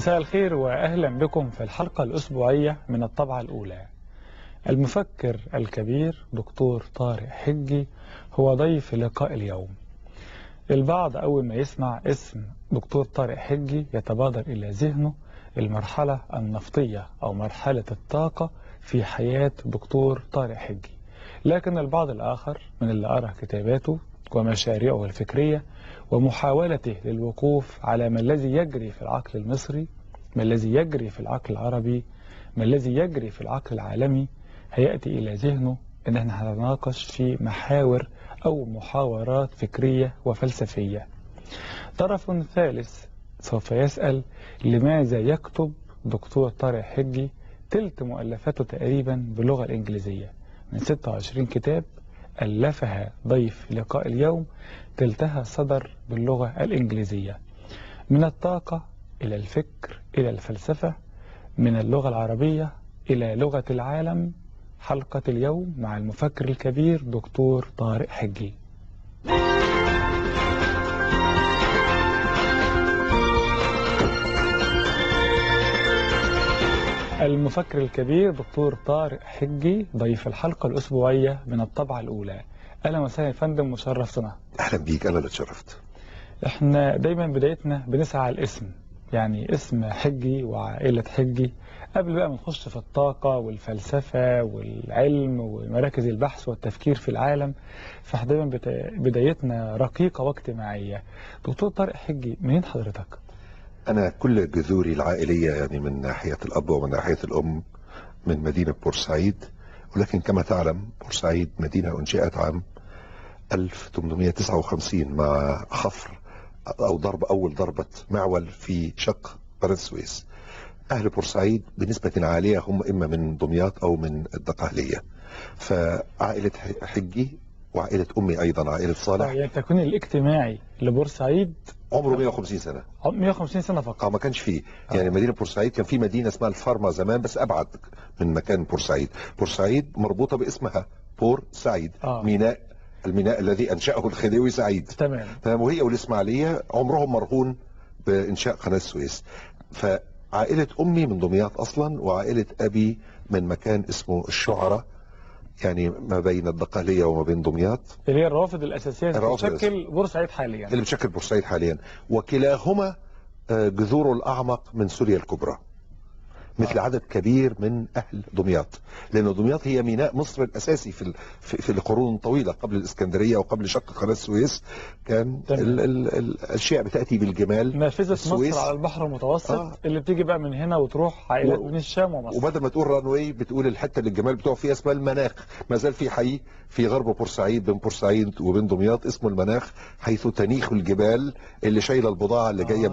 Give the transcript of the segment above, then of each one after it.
مساء الخير وأهلا بكم في الحلقة الأسبوعية من الطبعة الأولى. المفكر الكبير دكتور طارق حجي هو ضيف لقاء اليوم. البعض أول ما يسمع اسم دكتور طارق حجي يتبادر إلى ذهنه المرحلة النفطية أو مرحلة الطاقة في حياة دكتور طارق حجي، لكن البعض الآخر من اللي قرأ كتاباته ومشاريعه الفكرية ومحاولته للوقوف على ما الذي يجري في العقل المصري، ما الذي يجري في العقل العربي، ما الذي يجري في العقل العالمي، هيأتي إلى ذهنه إن احنا هنتناقش في محاور أو محاورات فكرية وفلسفية. طرف ثالث سوف يسأل لماذا يكتب دكتور طارق حجي تلت مؤلفاته تقريبا باللغة الإنجليزية، من 26 كتاب ألفها ضيف لقاء اليوم تلتها صدر باللغة الإنجليزية. من الطاقة إلى الفكر إلى الفلسفة، من اللغة العربية إلى لغة العالم. حلقة اليوم مع المفكر الكبير دكتور طارق حجي. المفكر الكبير دكتور طارق حجي ضيف الحلقة الأسبوعية من الطبعة الأولى. أهلا وسهلا يا فندم، مشرفتنا. أهلا بيك، أنا اللي اتشرفت. احنا دايما بدايتنا بنسعى الاسم، يعني اسم حجي وعائلة حجي، قبل بقى ما نخش في الطاقة والفلسفة والعلم ومراكز البحث والتفكير في العالم، فاحنا دايما بدايتنا رقيقة واجتماعية. دكتور طارق حجي، منين حضرتك؟ أنا كل جذوري العائلية يعني من ناحية الأب ومن ناحية الأم من مدينة بورسعيد، ولكن كما تعلم بورسعيد مدينة أنشئت عام 1859 مع حفر أو أول ضربة معول في شق قناة السويس. أهل بورسعيد بنسبة عالية هم إما من دمياط أو من الدقهلية. فعائلة حجي وعائلة أمي أيضا عائلة صالح. يعني التكوين الاجتماعي لبورسعيد عمره 150 سنة. 150 سنة فقط. ما كانش فيه يعني مدينة بورسعيد، كان في مدينة اسمها الفارما زمان بس أبعد من مكان بورسعيد. بورسعيد مربوطة باسمها بورسعيد، ميناء، الميناء الذي أنشأه الخديوي سعيد. تمام. وهي والإسماعيلية عمرهم مرهون بإنشاء قناة السويس. فعائلة أمي من دمياط أصلا، وعائلة أبي من مكان اسمه الشعرة، يعني ما بين الدقهلية وما بين دمياط، اللي هي الروافد الأساسية اللي بتشكل بورسعيد حاليا. اللي بتشكل بورسعيد حاليا، وكلاهما جذوره الأعمق من سوريا الكبرى، مثل عدد كبير من أهل دمياط، لأن دمياط هي ميناء مصر الأساسي في القرون طويلة قبل الإسكندرية وقبل شق قناة السويس. كان الأشياء بتأتي بالجمال. نافذة مصر على البحر المتوسط اللي بتيجي بقى من هنا وتروح عائلات من الشام ومصر. وبدل ما تقول رانوي بتقول الحتة اللي الجمال بتوع فيها اسمها المناخ. ما زال في حي في غرب بورسعيد بين بورسعيد وبين دمياط اسمه المناخ، حيث تنيخ الجبال اللي شايلة البضاعة اللي جاية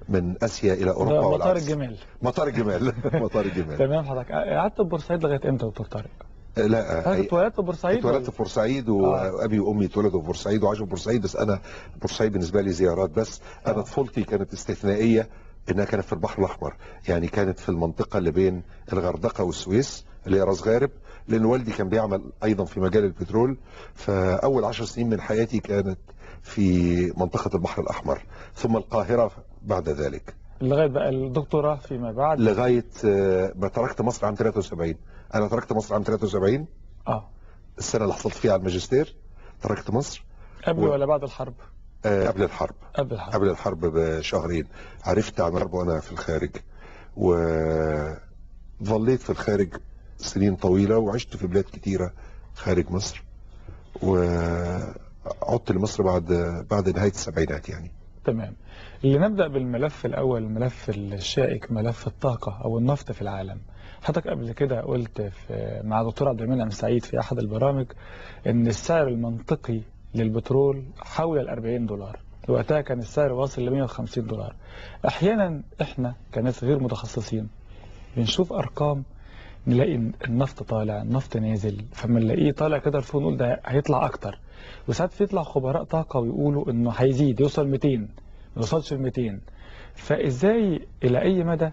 من اسيا الى اوروبا. مطار الجمال. مطار الجمال. مطار الجمال. تمام. حضرتك قعدت في بورسعيد لغايه امتى يا دكتور طارق؟ لا، اتولدت في بورسعيد. اتولدت في بورسعيد، وابي وامي اتولدوا في بورسعيد وعاشوا في بورسعيد، بس انا بورسعيد بالنسبه لي زيارات بس. انا طفولتي كانت استثنائيه، انها كانت في البحر الاحمر، يعني كانت في المنطقه اللي بين الغردقه والسويس اللي هي راس غارب، لان والدي كان بيعمل ايضا في مجال البترول. فاول 10 سنين من حياتي كانت في منطقه البحر الاحمر، ثم القاهره بعد ذلك، لغايه بقى الدكتوراه فيما بعد، لغايه ما تركت مصر عام 73. انا تركت مصر عام 73. السنه اللي حصلت فيها على الماجستير تركت مصر. قبل ولا بعد الحرب؟ قبل الحرب. قبل الحرب بشهرين. عرفت عن الحرب وانا في الخارج، وظليت في الخارج سنين طويله، وعشت في بلاد كتيره خارج مصر، وعدت لمصر بعد نهايه السبعينات يعني. تمام. لنبدأ بالملف الأول، الملف الشائك، ملف الطاقة أو النفط في العالم. حضرتك قبل كده قلت مع دكتور عبد المنعم سعيد في أحد البرامج إن السعر المنطقي للبترول حول $40، وقتها كان السعر واصل ل $150. أحيانا إحنا كناس غير متخصصين بنشوف أرقام، نلاقي النفط طالع، النفط نازل، فما نلاقيه طالع كده الفوق نقول ده هيطلع أكتر، وساعات يطلع خبراء طاقة ويقولوا إنه هيزيد يوصل 200، ما يوصلش ل 200. فإزاي إلى أي مدى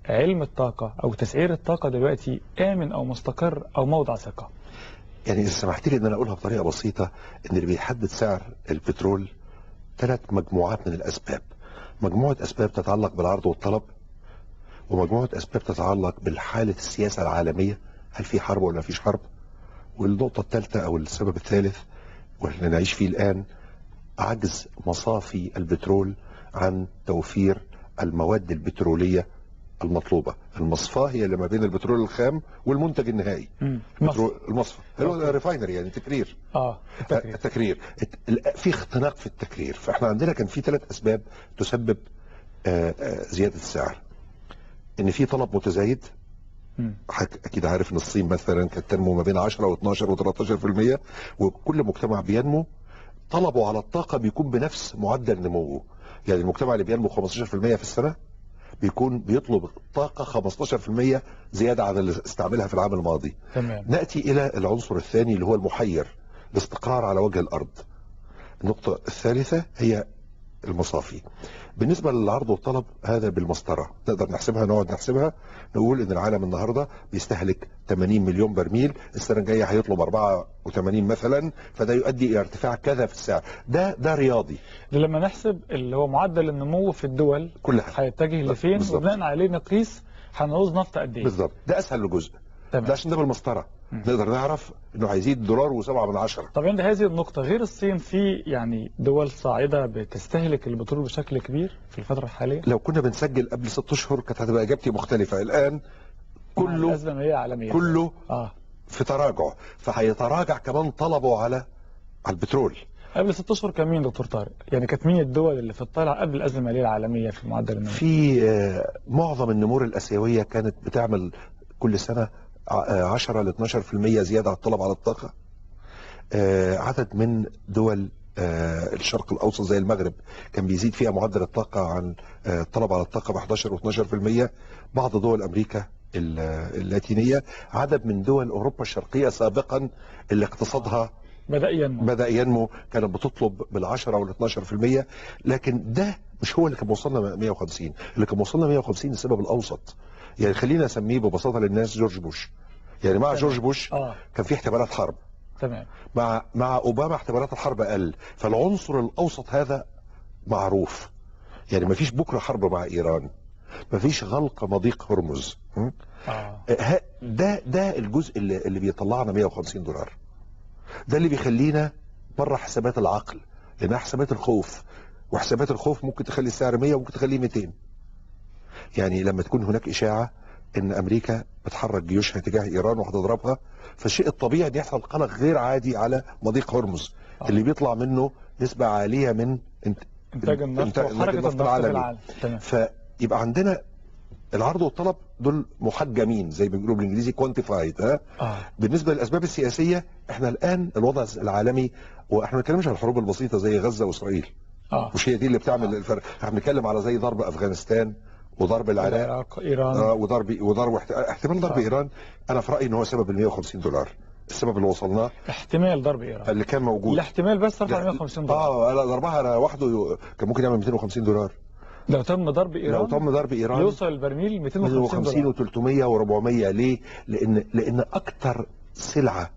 علم الطاقة أو تسعير الطاقة دلوقتي آمن أو مستقر أو موضع ثقة؟ يعني إذا سمحت لي إن أنا أقولها بطريقة بسيطة، إن اللي بيحدد سعر البترول 3 مجموعات من الأسباب. مجموعة أسباب تتعلق بالعرض والطلب، ومجموعة أسباب تتعلق بالحالة السياسة العالمية، هل في حرب ولا مفيش حرب. والنقطة الثالثة أو السبب الثالث واللي نعيش فيه الآن عجز مصافي البترول عن توفير المواد البترولية المطلوبة. المصفاة هي اللي ما بين البترول الخام والمنتج النهائي. المصفى اللي هو الريفاينري، يعني تكرير. التكرير في اختناق في التكرير. فاحنا عندنا كان في 3 أسباب تسبب زيادة السعر. ان في طلب متزايد، اكيد عارف ان الصين مثلا كانت تنمو ما بين 10 و12 و13%، وكل مجتمع بينمو طلبه على الطاقة بيكون بنفس معدل نموه. يعني المجتمع اللي بينمو 15% في السنة بيكون بيطلب طاقة 15% زيادة عن اللي استعملها في العام الماضي. تمام. نأتي إلى العنصر الثاني اللي هو المحير، الاستقرار على وجه الأرض. النقطة الثالثة هي المصافي. بالنسبة للعرض والطلب هذا بالمسطرة نقدر نحسبها، نقعد نحسبها، نقول ان العالم النهاردة بيستهلك 80 مليون برميل، السنة الجاية هيطلب 84 مثلا، فده يؤدي الى ارتفاع كذا في السعر. ده رياضي. لما نحسب اللي هو معدل النمو في الدول كلها هيتجه لفين، وبناء عليه نقيس هنعوز نفط قد ايه. بالظبط، ده اسهل جزء. ده عشان ده بالمسطرة نقدر نعرف انه هيزيد $1.07. طب عند هذه النقطة غير الصين في يعني دول صاعدة بتستهلك البترول بشكل كبير في الفترة الحالية؟ لو كنا بنسجل قبل 6 اشهر كانت هتبقى اجابتي مختلفة. الان كله الأزمة هي عالمية، كله في تراجع، فهيتراجع كمان طلبه على البترول. قبل 6 اشهر كان مين دكتور طارق؟ يعني كانت مين الدول اللي في الطالع قبل الأزمة المالية العالمية في معدل النمو؟ في معظم النمور الآسيوية كانت بتعمل كل سنة 10 ل 12% زيادة على الطلب على الطاقة. عدد من دول الشرق الأوسط زي المغرب كان بيزيد فيها معدل الطاقة عن الطلب على الطاقة ب 11 و 12%. بعض دول أمريكا اللاتينية، عدد من دول أوروبا الشرقية سابقا اللي اقتصادها بدأ ينمو كانت بتطلب بال10 وال 12%. لكن ده مش هو اللي كان موصلنا 150. اللي كان موصلنا 150 السبب الأوسط، يعني خلينا نسميه ببساطة للناس جورج بوش. يعني مع جورج بوش كان في احتمالات حرب. تمام. مع اوباما احتمالات الحرب اقل. فالعنصر الاوسط هذا معروف. يعني مفيش بكره حرب مع ايران، مفيش غلق مضيق هرمز. ده الجزء اللي بيطلعنا $150. ده اللي بيخلينا بره حسابات العقل، لانها حسابات الخوف، وحسابات الخوف ممكن تخلي السعر 100 وممكن تخليه 200. يعني لما تكون هناك اشاعه ان امريكا بتحرك جيوشها تجاه ايران وهتضربها، فالشيء الطبيعي ان يحصل قلق غير عادي على مضيق هرمز اللي بيطلع منه نسبة عالية من انتاج النفط وحركة النفط في العالم. فيبقى عندنا العرض والطلب دول محجمين زي ما بيقولوا بالانجليزي كوانتيفايد. بالنسبة للاسباب السياسية احنا الان الوضع العالمي، واحنا ما بنتكلمش عن الحروب البسيطة زي غزة واسرائيل، مش هي دي اللي بتعمل الفرق. احنا بنتكلم على زي ضرب افغانستان وضرب العراق، ايران، وضرب احتمال ضرب ايران. انا في رايي ان هو سبب $150. السبب اللي وصلناه احتمال ضرب ايران اللي كان موجود، الاحتمال بس رفع $150. لا ضربها لوحده كان ممكن يعمل $250. لو تم ضرب ايران يوصل البرميل $250 و300 و400. ليه؟ لان اكتر سلعه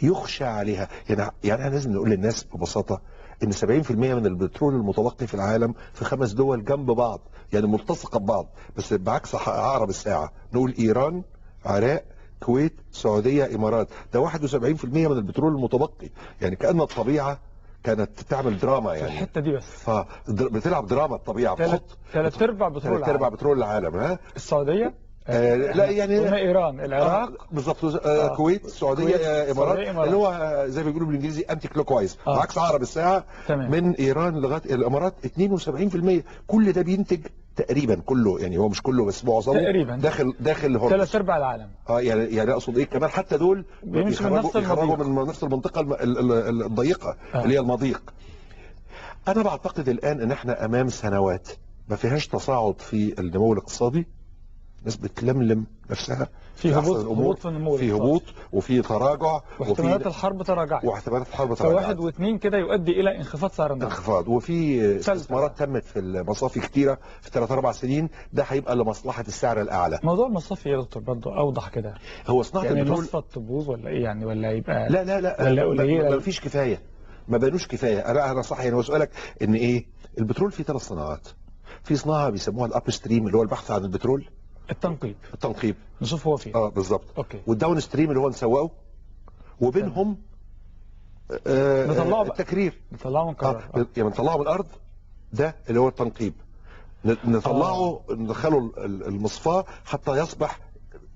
يخشى عليها. يعني احنا لازم نقول للناس ببساطه ان 70% من البترول المتبقي في العالم في 5 دول جنب بعض، يعني ملتصقه ببعض، بس بعكس عقرب الساعه نقول ايران، عراق، كويت، سعوديه، امارات. ده 71% من البترول المتبقي. يعني كأن الطبيعه كانت تعمل دراما يعني في الحته دي بس. بتلعب دراما الطبيعه. ثلاث ارباع بترول العالم. السعوديه لا يعني ايران، العراق بالظبط، كويت، السعوديه، امارات، اللي هو زي ما بيقولوا بالانجليزي انتي كلوك وايز، عكس عقرب الساعه. من ايران لغايه الامارات 72%. كل ده بينتج تقريبا كله، يعني هو مش كله بس معظمه تقريبا داخل هرمز. 3/4 العالم. يعني اقصد ايه كمان، حتى دول بيخرجوا من نفس المنطقه الضيقه اللي هي المضيق. انا بعتقد الان ان احنا امام سنوات ما فيهاش تصاعد في النمو الاقتصادي. الناس بتلملم نفسها في هبوط في النمو، في هبوط وفي تراجع، واحتمالات الحرب تراجعت، فواحد واثنين كده يؤدي الى انخفاض سعر النفط. وفي استثمارات تمت في المصافي كتيره في 3-4 سنين، ده هيبقى لمصلحه السعر الاعلى. موضوع المصافي يا دكتور برضه اوضح كده. هو صناعه يعني البترول المصفى تبوظ ولا ايه يعني، ولا يبقى لا ولا ما فيش كفايه، ما بانوش كفايه. انا صح يعني. هو سؤالك ان ايه؟ البترول فيه 3 صناعات. في صناعه بيسموها الاب ستريم اللي هو البحث عن البترول، التنقيب نشوف هو فين. بالظبط. اوكي. والداون ستريم اللي هو نسوقه، وبينهم نطلعه التكرير، نطلعه من قرار. يعني نطلعه من الارض، ده اللي هو التنقيب. نطلعه ندخله المصفاة حتى يصبح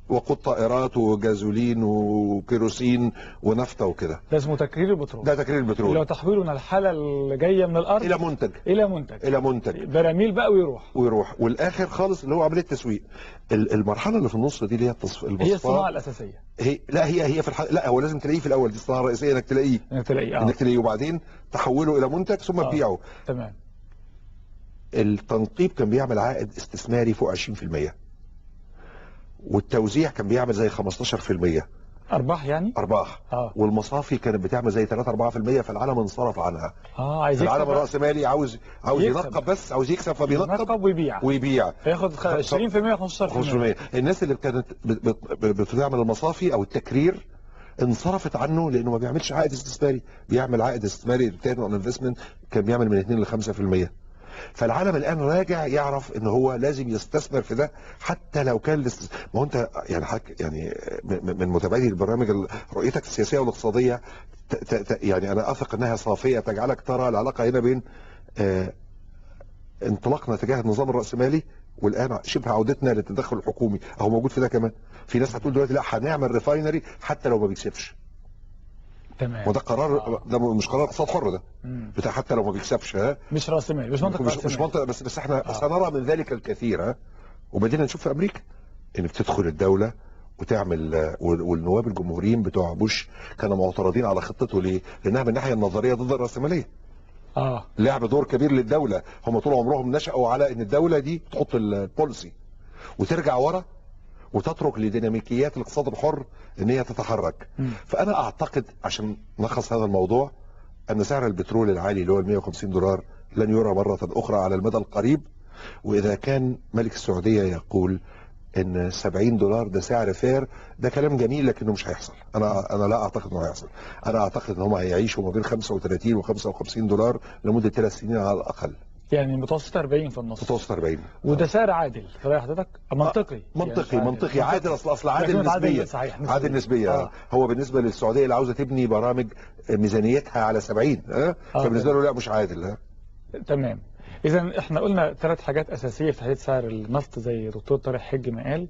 وقود طائرات وجازولين وكيروسين ونفطة وكده. ده اسمه تكرير البترول. ده تكرير البترول اللي هو تحويله من الحالة اللي جاية من الأرض إلى منتج براميل بقى ويروح. والآخر خالص اللي هو عملية تسويق. المرحلة اللي في النص دي اللي هي المصفاة، هي الصناعة الأساسية. هي في لا، هو لازم تلاقيه في الأول، دي الصناعة الرئيسية، انك تلاقيه وبعدين تحوله إلى منتج ثم تبيعه. تمام. التنقيب كان بيعمل عائد استثماري فوق 20%، والتوزيع كان بيعمل زي 15%. ارباح يعني؟ ارباح. والمصافي كانت بتعمل زي 3-4%، فالعالم انصرف عنها. عايز العالم الرأسمالي عاوز ينقب، بس عاوز يكسب، فبينقب ويبيع فياخد 20% 15%. الناس اللي كانت بتعمل المصافي او التكرير انصرفت عنه، لانه ما بيعملش عائد استثماري. بيعمل عائد استثماري ريتيرن اون انفستمنت كان بيعمل من 2 ل 5%. فالعالم الان راجع يعرف ان هو لازم يستثمر في ده، حتى لو كان ما هو انت يعني من متابعتي لبرامج رؤيتك السياسيه والاقتصاديه، يعني انا اثق انها صافيه تجعلك ترى العلاقه هنا بين انطلاقنا تجاه النظام الراسمالي والان شبه عودتنا للتدخل الحكومي، اهو موجود في ده كمان. في ناس هتقول دلوقتي لا، هنعمل ريفاينري حتى لو ما بيكسبش. تمام. وده قرار، ده مش قرار اقتصاد حر، ده بتاع حتى لو ما بيكسبش. مش راس مال، مش منطق مش منطق، بس احنا سنرى من ذلك الكثير. وبدينا نشوف في امريكا ان بتدخل الدوله وتعمل، والنواب الجمهوريين بتوع بوش كانوا معترضين على خطته. ليه؟ لانها من الناحيه النظريه ضد الراسماليه. لعب دور كبير للدوله. هم طول عمرهم نشأوا على ان الدوله دي تحط البوليسي وترجع ورا وتترك لديناميكيات الاقتصاد الحر ان هي تتحرك. فانا اعتقد، عشان نلخص هذا الموضوع، ان سعر البترول العالي اللي هو $150 لن يرى مرة اخرى على المدى القريب. واذا كان ملك السعودية يقول ان $70 ده سعر فير، ده كلام جميل لكنه مش هيحصل. انا لا اعتقد انه هيحصل. انا اعتقد ان هم هيعيشوا ما بين $35 و$55 لمدة 3 سنين على الاقل. يعني متوسط 40 في النص. متوسط 40. وده سعر عادل في رأي حضرتك؟ منطقي. منطقي عادل. اصل عادل نسبيا. عادل نسبيا. هو بالنسبه للسعوديه اللي عاوزه تبني برامج ميزانيتها على 70، فبالنسبه له لا، مش عادل. تمام. اذا احنا قلنا 3 حاجات اساسيه في تحديد سعر النفط زي دكتور طارق حجي ما قال.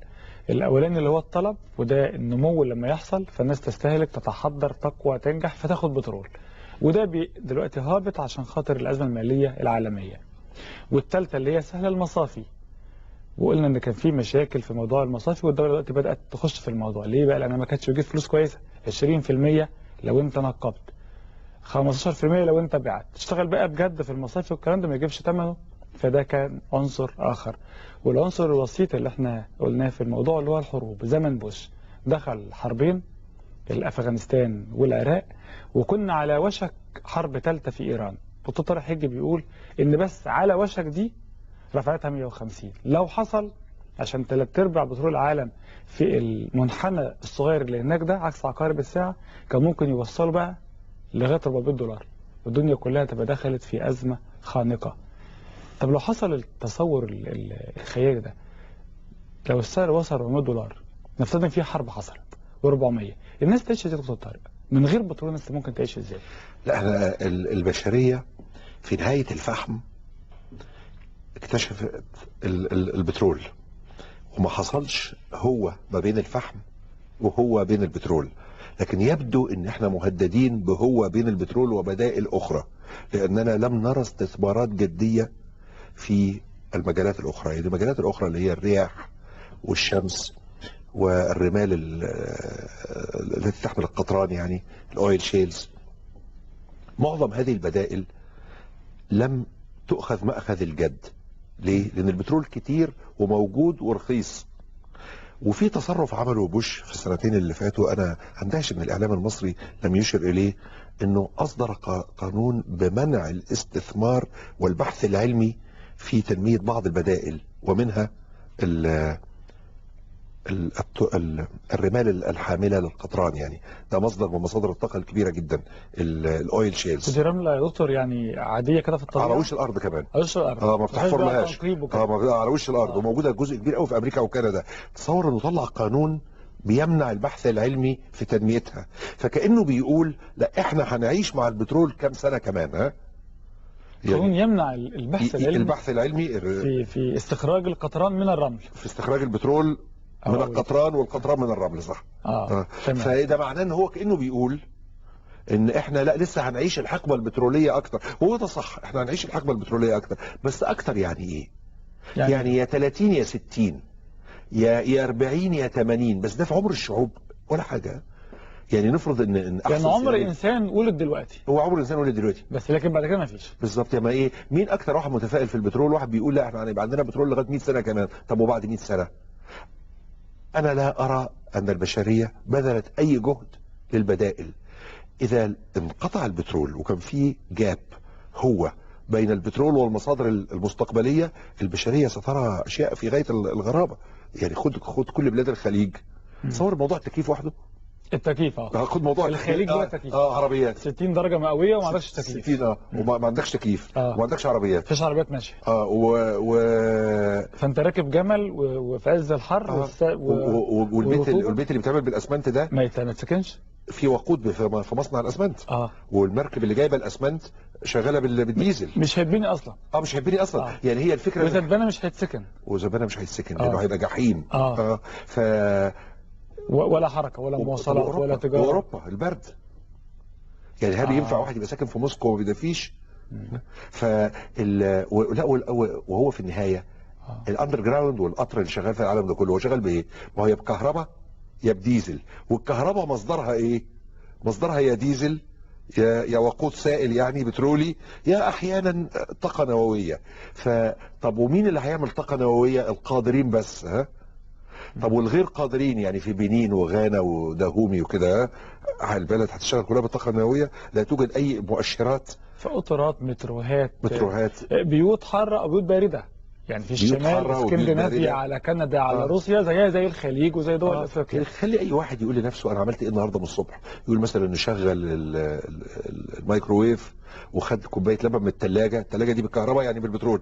الاولاني اللي هو الطلب، وده النمو لما يحصل فالناس تستهلك، تتحضر، تقوى، تنجح، فتاخد بترول. وده دلوقتي هابط عشان خاطر الازمه الماليه العالميه. والثالثه اللي هي سهله، المصافي. وقلنا ان كان في مشاكل في موضوع المصافي، والدوله دلوقتي بدات تخش في الموضوع. ليه بقى؟ لان ما كانتش بتجيب فلوس كويسه. 20% لو انت نقبت، 15% لو انت بعت. تشتغل بقى بجد في المصافي والكلام ده ما يجيبش ثمنه. فده كان عنصر اخر. والعنصر الوسيط اللي احنا قلناه في الموضوع اللي هو الحروب. زمن بوش دخل حربين، الافغانستان والعراق، وكنا على وشك حرب ثالثه في ايران. دكتور طارق حجي بيقول ان بس على وشك دي رفعتها 150. لو حصل، عشان 3/4 بترول العالم في المنحنى الصغير اللي هناك ده عكس عقارب الساعه، كان ممكن يوصلوا بقى لغايه $400. والدنيا كلها تبقى دخلت في ازمه خانقه. طب لو حصل التصور الخيالي ده، لو السعر وصل $400، نفترض ان في حرب حصلت و400، الناس تعيش ازاي يا دكتور طارق؟ من غير بترول الناس ممكن تعيش ازاي؟ لا، احنا البشريه في نهايه الفحم اكتشفت البترول، وما حصلش هو ما بين الفحم وهو بين البترول. لكن يبدو ان احنا مهددين بهو بين البترول وبدائل اخرى، لاننا لم نرى استثمارات جديه في المجالات الاخرى. يعني المجالات الاخرى اللي هي الرياح والشمس والرمال التي تحمل القطران، يعني الاويل شيلز، معظم هذه البدائل لم تؤخذ مأخذ الجد. ليه؟ لأن البترول كتير وموجود ورخيص. وفي تصرف عمله بوش في السنتين اللي فاتوا، أنا هندهش إن الإعلام المصري لم يشر إليه، إنه أصدر قانون بمنع الاستثمار والبحث العلمي في تنمية بعض البدائل، ومنها الرمال الحاملة للقطران، يعني ده مصدر من مصادر الطاقة الكبيرة جدا، الاويل شيلز. ودي رملة يا دكتور يعني عادية كده في الطبيعة؟ على وش الارض كمان. على وش الأرض، ما بتحفر لهاش. على وش الارض، وموجودة جزء كبير قوي في امريكا وكندا. تصور انه طلع قانون بيمنع البحث العلمي في تنميتها، فكأنه بيقول لا احنا هنعيش مع البترول كام سنة كمان. ها قانون يمنع البحث العلمي في استخراج القطران من الرمل، في استخراج البترول من القطران، والقطران من الرمل، صح. فده معناه ان هو كأنه بيقول ان احنا لا لسه هنعيش الحقبة البترولية اكتر. هو ده صح، احنا هنعيش الحقبة البترولية اكتر، بس اكتر يعني ايه؟ يعني يا 30 يا 60 يا 40 يا 80، بس ده في عمر الشعوب ولا حاجة. يعني نفرض ان يعني عمر الانسان ولد دلوقتي، هو عمر الانسان ولد دلوقتي بس لكن بعد كده ما فيش. بالظبط. يا ما ايه، مين اكتر واحد متفائل في البترول؟ واحد بيقول لا احنا هيبقى عندنا بترول لغايه 100 سنه كمان. طب وبعد 100 سنه؟ انا لا ارى ان البشريه بذلت اي جهد للبدائل. اذا انقطع البترول وكان في جاب هو بين البترول والمصادر المستقبليه، البشريه سترى اشياء في غايه الغرابه. يعني خد كل بلاد الخليج، تصور موضوع التكييف وحده. التكييف خد موضوع الخليج بقى تكييف. عربيات 60 درجه مئويه وما عندكش تكييف. 60 وما عندكش تكييف، وما عندكش عربيات. مفيش عربيات ماشيه. فانت راكب جمل وفي عز الحر والبيت اللي بيتعمل بالاسمنت ده ما يتسكنش. في وقود في مصنع الاسمنت. والمركب اللي جايبه الاسمنت شغاله بالديزل. مش هيتبني اصلا. مش هيتبني اصلا. يعني هي الفكره، واذا اتبنى مش هيتسكن. لانه هيبقى جحيم. ولا حركه ولا مواصلات ولا تجاره. واوروبا البرد، يعني هل ينفع واحد يبقى ساكن في موسكو وما بيدفيش؟ وهو في النهايه الاندر جراوند والقطر اللي شغال في العالم ده كله هو شغال بايه؟ ما هو يا بكهرباء يا بديزل. والكهرباء مصدرها ايه؟ مصدرها يا ديزل يا وقود سائل يعني بترولي، يا احيانا طاقه نوويه. طب ومين اللي هيعمل طاقه نوويه؟ القادرين بس. طب والغير قادرين، يعني في بنين وغانا وداهومي وكده، البلد هتشتغل كلها بالطاقه النوويه؟ لا توجد اي مؤشرات. فقطارات، متروهات، بيوت حاره او بيوت بارده، يعني في الشمال اسكندنافيا على كندا على روسيا زيها زي الخليج وزي دول افريقيا. خلي اي واحد يقول لنفسه انا عملت ايه النهارده من الصبح. يقول مثلا نشغل الميكروويف وخد كوبايه لبن من الثلاجه دي بالكهرباء يعني بالبترول.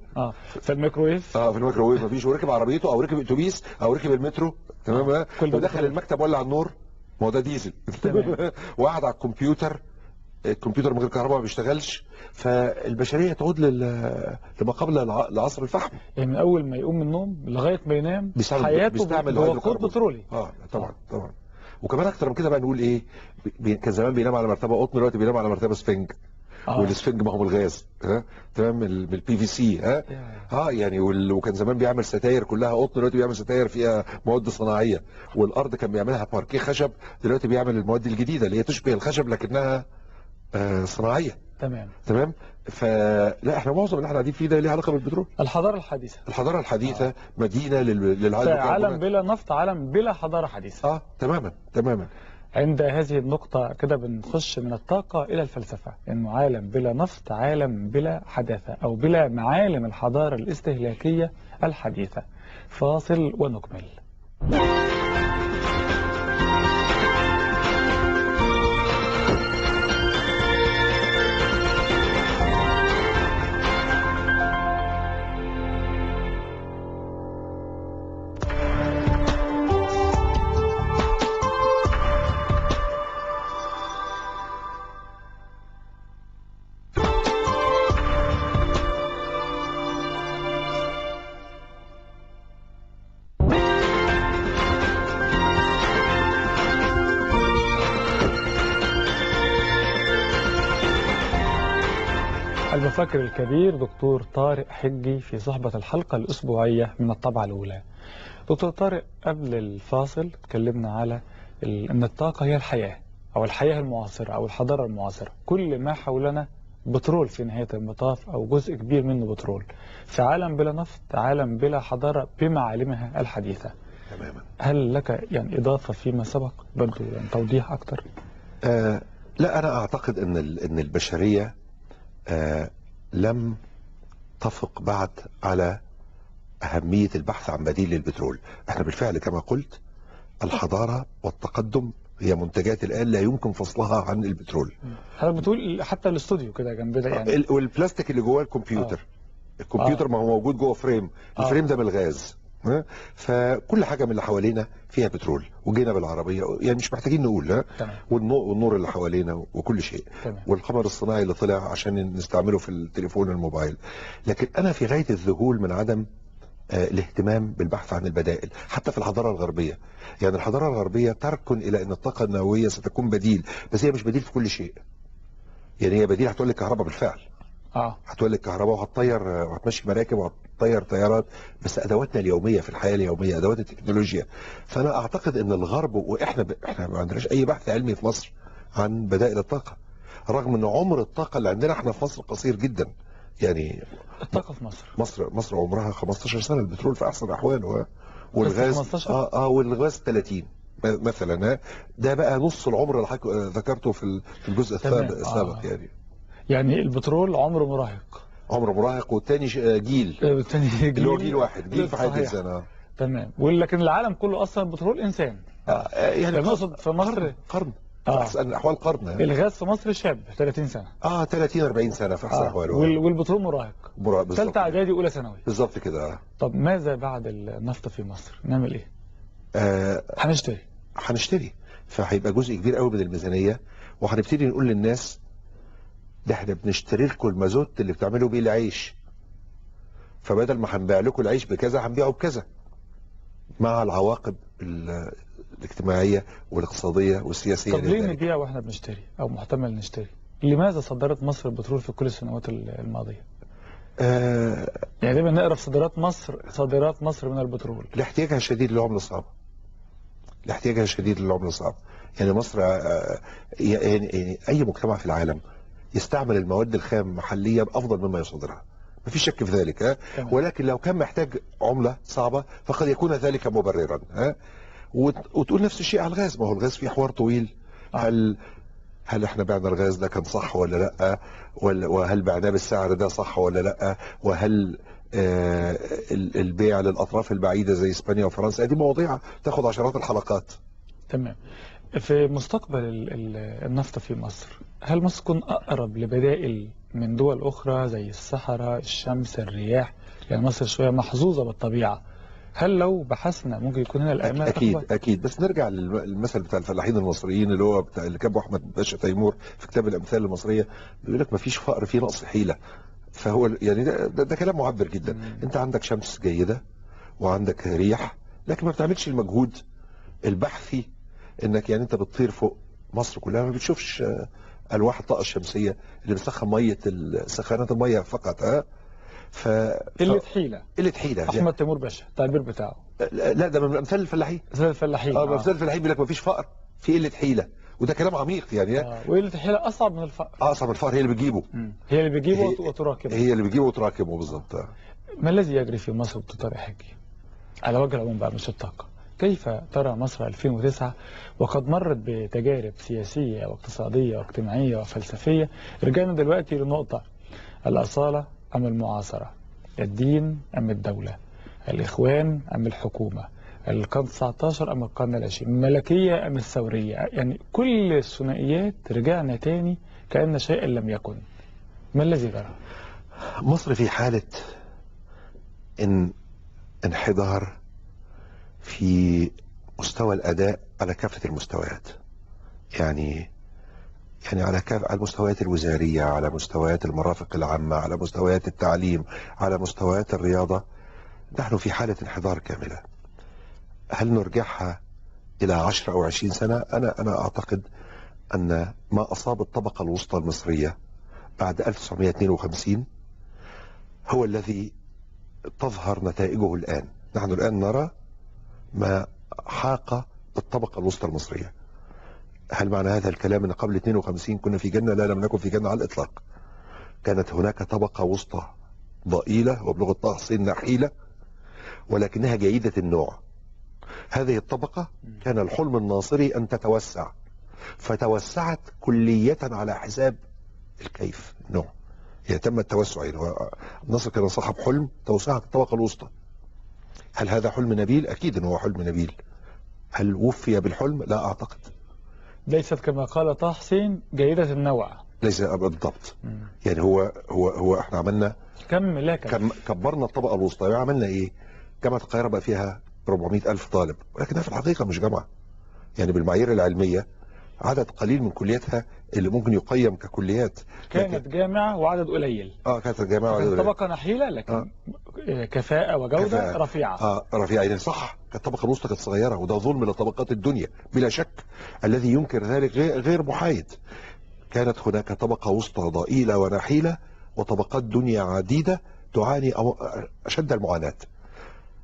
في الميكروويف. في الميكروويف مفيش. وركب عربيته او ركب اتوبيس او ركب المترو، تمام. ودخل المكتب ولع النور، ما هو ده ديزل. وقعد على الكمبيوتر من غير كهرباء ما بيشتغلش. فالبشريه تعود لما قبل العصر الفحم. يعني من اول ما يقوم من النوم لغايه ما ينام حياته بوقود بترولي. طبعا. وكمان اكتر من كده بقى نقول ايه، كان زمان بينام على مرتبه قطن، دلوقتي بينام على مرتبه سفنج. والسفنج ما هو بالغاز، تمام، بالبي في سي. يعني وكان زمان بيعمل ستاير كلها قطن، دلوقتي بيعمل ستاير فيها مواد صناعيه. والارض كان بيعملها باركيه خشب، دلوقتي بيعمل المواد الجديده اللي هي تشبه الخشب لكنها صناعيه. تمام. فلا احنا معظم اللي احنا قاعدين فيه ده ليه علاقه بالبترول. الحضاره الحديثه مدينه للعالم. عالم بلا نفط، عالم بلا حضاره حديثه. تماما. عند هذه النقطة كده بنخش من الطاقة إلى الفلسفة، إنه عالم بلا نفط عالم بلا حداثة أو بلا معالم الحضارة الاستهلاكية الحديثة. فاصل ونكمل. المفكر الكبير دكتور طارق حجي في صحبة الحلقة الأسبوعية من الطبعة الأولى. دكتور طارق، قبل الفاصل اتكلمنا على أن الطاقة هي الحياة أو الحياة المعاصرة أو الحضارة المعاصرة. كل ما حولنا بترول في نهاية المطاف أو جزء كبير منه بترول. في عالم بلا نفط، عالم بلا حضارة بمعالمها الحديثة. تماما. هل لك يعني إضافة فيما سبق برضو، يعني توضيح أكتر؟ لا، أنا أعتقد أن البشرية لم تفق بعد على أهمية البحث عن بديل للبترول. احنا بالفعل كما قلت الحضارة والتقدم هي منتجات الآن لا يمكن فصلها عن البترول. حضرتك بتقول حتى الاستوديو كده جنبنا يعني. والبلاستيك اللي جواه الكمبيوتر. الكمبيوتر ما هو موجود جوه فريم، الفريم ده من الغاز. فكل حاجة من اللي حوالينا فيها بترول، وجينا بالعربية يعني مش محتاجين نقول. والنور اللي حوالينا وكل شيء. والقمر الصناعي اللي طلع عشان نستعمله في التليفون الموبايل. لكن أنا في غاية الذهول من عدم الاهتمام بالبحث عن البدائل حتى في الحضارة الغربية. يعني الحضارة الغربية تركن إلى أن الطاقة النووية ستكون بديل، بس هي مش بديل في كل شيء. يعني هي بديل هتولد كهرباء بالفعل. هتولد كهرباء وهتطير وهتمشي مراكب وهتطير طيارات، بس ادواتنا اليوميه في الحياه اليوميه ادوات التكنولوجيا. فانا اعتقد ان الغرب واحنا ما عندناش اي بحث علمي في مصر عن بدائل الطاقه، رغم ان عمر الطاقه اللي عندنا احنا في مصر قصير جدا. يعني الطاقه في مصر عمرها 15 سنه، البترول في احسن احواله والغاز والغاز 30 مثلا. ده بقى نص العمر اللي حضرتك ذكرته في الجزء السابق. يعني البترول عمره مراهق والتاني جيل اللي هو جيل واحد، جيل في حياة الإنسان. تمام. ولكن العالم كله أصلا البترول إنسان. يعني نقصد في مصر قرن في أحسن الأحوال قرن. الغاز في مصر شاب 30 سنة 30-40 سنة في أحسن أحواله. والبترول مراهق ثالثة إعدادي أولى ثانوي بالظبط كده. طب ماذا بعد النفط في مصر؟ نعمل إيه؟ هنشتري. فهيبقى جزء كبير قوي من الميزانية، وهنبتدي نقول للناس ده احنا بنشتري لكم المازوت اللي بتعملوا بيه العيش، فبدل ما هنبيع لكم العيش بكذا هنبيعه بكذا، مع العواقب الاجتماعية والاقتصادية والسياسية. طب ليه نبيع واحنا بنشتري او محتمل نشتري؟ لماذا صدرت مصر البترول في كل السنوات الماضية؟ يعني دايما نقرا في صادرات مصر من البترول لاحتياجها الشديد للعملة الصعبة. يعني مصر يعني اي مجتمع في العالم يستعمل المواد الخام محليا افضل مما يصدرها، مفيش شك في ذلك. ولكن لو كان محتاج عملة صعبة فقد يكون ذلك مبررا. وتقول نفس الشيء على الغاز. ما هو الغاز فيه حوار طويل. هل احنا بعنا الغاز ده كان صح ولا لا، وهل بعناه بالسعر ده صح ولا لا، وهل البيع للاطراف البعيدة زي اسبانيا وفرنسا؟ دي مواضيع تاخد عشرات الحلقات. تمام. في مستقبل النفط في مصر، هل مصر تكون أقرب لبدائل من دول أخرى زي الصحراء، الشمس، الرياح؟ يعني مصر شوية محظوظة بالطبيعة. هل لو بحثنا ممكن يكون هنا الأمان أكيد. بس نرجع للمثل بتاع الفلاحين المصريين اللي هو بتاع اللي كاتبه أحمد باشا تيمور في كتاب الأمثال المصرية، بيقول لك مفيش فقر فيه نقص حيلة. فهو يعني ده كلام معبر جدا. أنت عندك شمس جيدة وعندك ريح، لكن ما بتعملش المجهود البحثي انك يعني انت بتطير فوق مصر كلها، ما بتشوفش الواح الطاقه الشمسيه اللي بتسخن سخانات الميه فقط. قله حيله. احمد تيمور باشا التعبير بتاعه. لا ده من امثال الفلاحين. امثال الفلاحين بيقول لك ما فيش فقر، في قله حيله، وده كلام عميق يعني. وقله الحيله اصعب من الفقر. هي اللي بتجيبه. وتراكمه. بالظبط. ما الذي يجري في مصر دكتور طارق حجي على وجه العموم بقى مش الطاقه؟ كيف ترى مصر 2009 وقد مرت بتجارب سياسية واقتصادية واجتماعية وفلسفية؟ رجعنا دلوقتي لنقطة: الأصالة أم المعاصرة؟ الدين أم الدولة؟ الإخوان أم الحكومة؟ القرن 19 أم القرن 20؟ الملكية أم الثورية؟ يعني كل الثنائيات رجعنا تاني كأن شيئا لم يكن. ما الذي جرى؟ مصر في حالة انحدار في مستوى الأداء على كافة المستويات. يعني على المستويات الوزارية، على مستويات المرافق العامة، على مستويات التعليم، على مستويات الرياضة. نحن في حالة انحدار كاملة. هل نرجعها إلى 10 أو 20 سنة؟ أنا أعتقد أن ما أصاب الطبقة الوسطى المصرية بعد 1952 هو الذي تظهر نتائجه الآن. نحن الآن نرى ما حاق بالطبقة الوسطى المصرية. هل معنى هذا الكلام أن قبل 52 كنا في جنة؟ لا، لم نكن في جنة على الإطلاق. كانت هناك طبقة وسطى ضئيلة وبلغة طه حسين نحيلة، ولكنها جيدة النوع. هذه الطبقة كان الحلم الناصري أن تتوسع، فتوسعت كلية على حساب الكيف النوع. يعني تم التوسع. الناصر كان صاحب حلم توسعة الطبقة الوسطى. هل هذا حلم نبيل؟ أكيد أنه هو حلم نبيل، هل وفي بالحلم؟ لا اعتقد. ليست كما قال طه حسين جيدة النوع. ليس بالضبط. يعني هو احنا عملنا كبرنا الطبقه الوسطى. يعني عملنا ايه؟ جامعه القاهره بقى فيها 400,000 طالب، ولكنها في الحقيقه مش جامعه. يعني بالمعايير العلميه عدد قليل من كلياتها اللي ممكن يقيم ككليات. كانت جامعة وعدد قليل. كانت جامعة وعدد قليل. طبقة نحيلة لكن كفاءة وجودة رفيعة. رفيعة يعني صح. الطبقة الوسطى كانت صغيرة، وده ظلم لطبقات الدنيا بلا شك. الذي ينكر ذلك غير محايد. كانت هناك طبقة وسطى ضئيلة ونحيلة، وطبقات دنيا عديدة تعاني أشد المعاناة.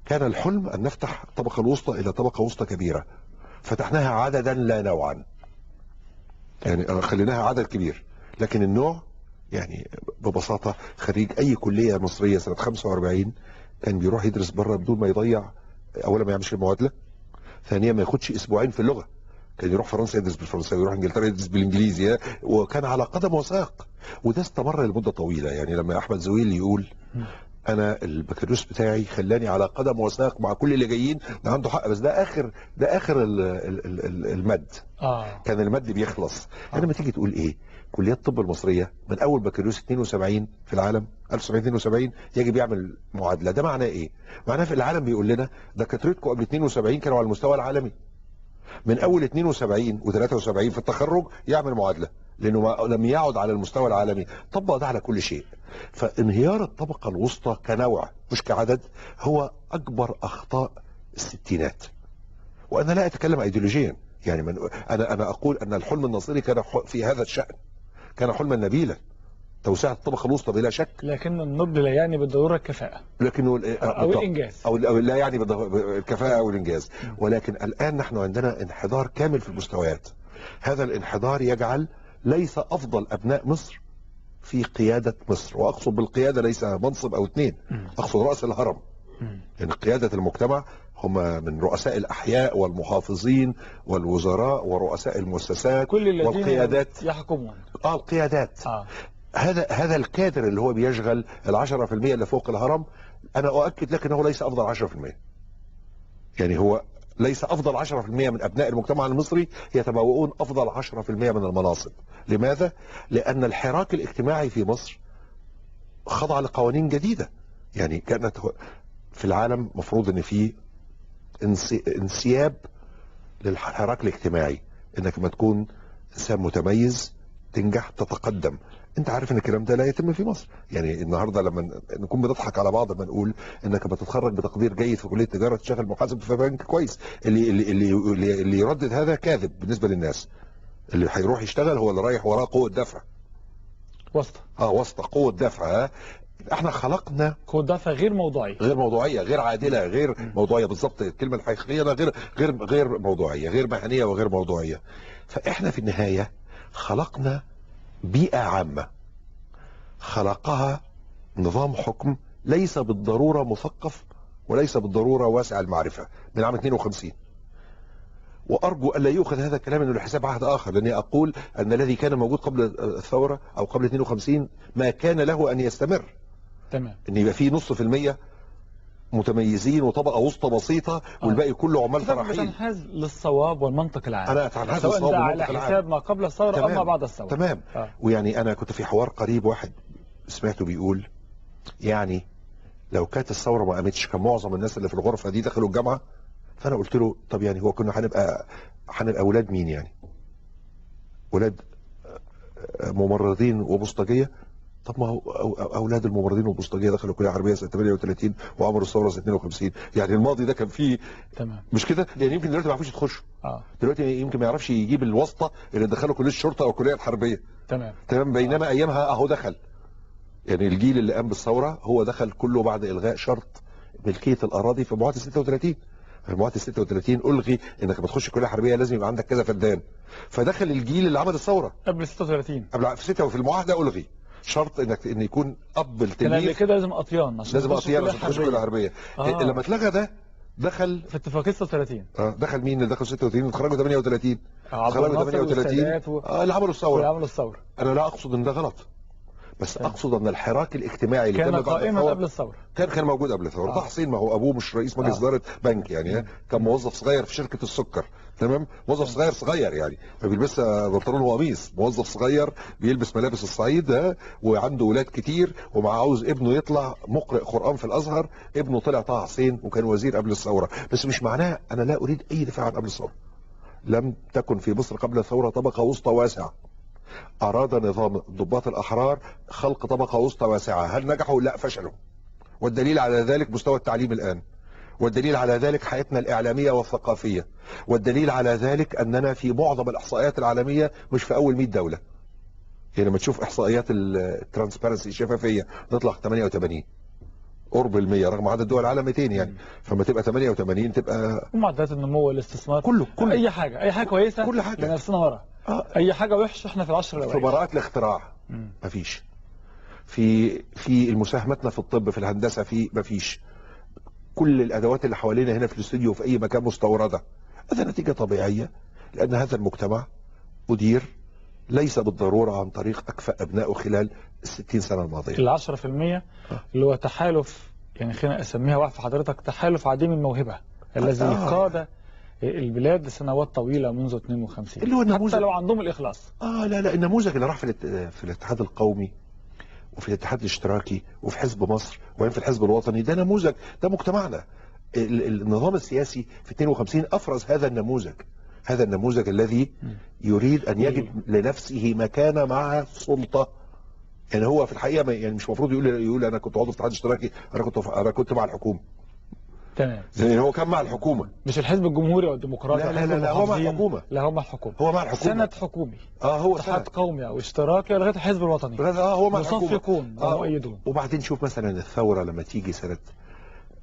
كان الحلم أن نفتح الطبقة الوسطى إلى طبقة وسطى كبيرة، فتحناها عددا لا نوعا. يعني خليناها عدد كبير، لكن النوع يعني ببساطة خريج أي كلية مصرية سنة 45 كان بيروح يدرس بره بدون ما يضيع، أولا ما يعملش المعادلة، ثانيا ما ياخدش أسبوعين في اللغة. كان يروح فرنسا يدرس بالفرنساوي، يروح انجلترا يدرس بالانجليزي، وكان على قدم وساق. وده استمر لمدة طويلة. يعني لما أحمد زويل يقول أنا البكالوريوس بتاعي خلاني على قدم وساق مع كل اللي جايين، ده عنده حق. بس ده آخر المد. كان المد بيخلص. لما تيجي تقول إيه؟ كليات الطب المصرية من أول بكالوريوس 72 في العالم 1972 يجب يعمل معادلة. ده معناه إيه؟ معناه في العالم بيقول لنا دكاترتكم قبل 72 كانوا على المستوى العالمي. من أول 72 و73 في التخرج يعمل معادلة، لأنه لم يعد على المستوى العالمي. طبق ده على كل شيء. فانهيار الطبقة الوسطى كنوع مش كعدد هو أكبر أخطاء الستينات. وأنا لا أتكلم أيديولوجيا. يعني أنا أقول أن الحلم الناصري كان في هذا الشأن، كان حلما نبيلا، توسعة الطبقة الوسطى بلا شك. لكن النضج لا يعني بالضرورة الكفاءة لكنه أو الإنجاز، أو لا يعني الكفاءة أو الإنجاز. ولكن الآن نحن عندنا انحدار كامل في المستويات. هذا الانحدار يجعل ليس أفضل أبناء مصر في قيادة مصر. وأقصد بالقيادة ليس منصب أو اتنين، أقصد رأس الهرم. يعني قيادة المجتمع هم من رؤساء الأحياء والمحافظين والوزراء ورؤساء المؤسسات كل الذين والقيادات يحكمون. القيادات. هذا الكادر اللي هو بيشغل 10% اللي فوق الهرم. أنا أؤكد لك أنه ليس أفضل 10%. يعني هو ليس أفضل 10% من أبناء المجتمع المصري يتبوؤون أفضل 10% من المناصب. لماذا؟ لأن الحراك الاجتماعي في مصر خضع لقوانين جديدة. يعني كانت في العالم مفروض أن في انسياب للحراك الاجتماعي، أنك ما تكون إنسان متميز تنجح تتقدم. انت عارف ان الكلام ده لا يتم في مصر. يعني النهارده لما نكون بنضحك على بعض لما نقول انك بتتخرج بتقدير جيد في كليه تجاره تشتغل محاسب في بنك كويس، اللي يردد هذا كاذب بالنسبه للناس. اللي هيروح يشتغل هو اللي رايح وراه قوه دفع واسطه. واسطه قوه دفع. احنا خلقنا قوه دفع غير موضوعيه، غير عادله، غير موضوعيه. بالظبط الكلمه الحقيقيه غير موضوعيه، غير مهنيه وغير موضوعيه. فاحنا في النهايه خلقنا بيئة عامة، خلقها نظام حكم ليس بالضرورة مثقف وليس بالضرورة واسع المعرفة من عام 52. وأرجو ألا يؤخذ هذا الكلام أنه لحساب عهد آخر، لأني أقول أن الذي كان موجود قبل الثورة أو قبل 52 ما كان له أن يستمر. تمام. أن يبقى فيه 0.5% متميزين وطبقة وسطى بسيطة والباقي كله عمال فراحين. تنحاز للصواب والمنطق العام. أنا أتنحاز للصواب والمنطق العام على حساب ما قبل الثورة أو ما بعد الثورة. تمام. ويعني أنا كنت في حوار قريب واحد سمعته بيقول يعني لو كانت الثورة ما قامتش كان معظم الناس اللي في الغرفة دي دخلوا الجامعة. فأنا قلت له طب يعني هو كنا هنبقى أولاد مين؟ يعني أولاد ممرضين وبوسطجية؟ طب ما هو اولاد الممرضين والبوسطجيه دخلوا الكليه الحربيه سنه 38 وعملوا الثوره سنه 52. يعني الماضي ده كان فيه تمام مش كده؟ يعني يمكن دلوقتي ما يعرفوش يخشوا. دلوقتي يمكن ما يعرفش يجيب الواسطه اللي دخلوا كليه الشرطه او الكليه الحربيه. تمام. بينما ايامها اهو دخل. يعني الجيل اللي قام بالثوره هو دخل كله بعد الغاء شرط ملكيه الاراضي في معاهده 36. في معاهده 36 الغي انك ما تخش الكليه الحربيه لازم يبقى عندك كذا فدان. فدخل الجيل اللي عمل الثوره قبل 36 قبل في 6 وفي المعاهده الغي شرط ان يكون اب التلميذ. كده لازم اطيان عشان تخش الكليه الحربيه. لما اتلغى ده دخل في اتفاقيه 36. دخل مين اللي دخل 36 اتخرجوا 38. خرجوا 38 اللي عملوا الثوره. انا لا اقصد ان ده غلط، بس اقصد ان الحراك الاجتماعي اللي كان تم بعد قائما الثورة قبل الثورة. كان موجود قبل الثوره. طه حسين ما هو ابوه مش رئيس مجلس اداره بنك يعني، كان موظف صغير في شركه السكر، تمام، موظف صغير يعني، ما بيلبس بنطلون وقميص، موظف صغير بيلبس ملابس الصعيد، وعنده اولاد كتير عاوز ابنه يطلع مقرئ قران في الازهر. ابنه طلع طه حسين وكان وزير قبل الثوره. بس مش معناه انا لا اريد اي دفاع عن قبل الثوره. لم تكن في مصر قبل الثوره طبقه وسطى واسعه. اراد نظام الضباط الاحرار خلق طبقه وسطى واسعه. هل نجحوا؟ لا، فشلوا. والدليل على ذلك مستوى التعليم الآن، والدليل على ذلك حياتنا الإعلامية والثقافية، والدليل على ذلك أننا في معظم الإحصائيات العالمية مش في أول 100 دولة. يعني لما تشوف إحصائيات الترانسبيرنسي الشفافية نطلع 88 قرب المية رغم عدد دول العالم 200 يعني. فما تبقى 88 تبقى ومعدلات النمو والاستثمار كله اي حاجه كويسه كل حاجة لنفسنا ورا. اي حاجه وحشه احنا في العشر في الاوائل. براءات الاختراع مفيش. في المساهمتنا في الطب في الهندسه مفيش. كل الادوات اللي حوالينا هنا في الاستوديو في اي مكان مستورده. هذا نتيجه طبيعيه لان هذا المجتمع أدير ليس بالضروره عن طريق اكفأ ابنائه خلال ال60 سنه الماضيه. ال 10% اللي هو تحالف، يعني خلينا اسميها وقف حضرتك تحالف عديم الموهبه الذي قاد البلاد لسنوات طويله منذ 52 اللي هو النموذج، حتى لو عندهم الاخلاص. لا النموذج اللي راح في الاتحاد القومي وفي الاتحاد الاشتراكي وفي حزب مصر وبعدين في الحزب الوطني، ده نموذج، ده مجتمعنا. النظام السياسي في 52 افرز هذا النموذج الذي يريد ان يجد لنفسه مكانه مع السلطه. يعني هو في الحقيقه يعني مش المفروض يقول انا كنت عضو في الاتحاد الاشتراكي، انا كنت مع الحكومه. تمام. يعني هو كان مع الحكومه، مش الحزب الجمهوري او الديمقراطي. لا هو مع الحكومه. لا هو مع الحكومه. سند حكومي. هو اتحاد قومي او اشتراكي لغايه الحزب الوطني. هو مع الحكومه. مصفقون ومؤيدون. وبعدين شوف مثلا الثوره لما تيجي سنه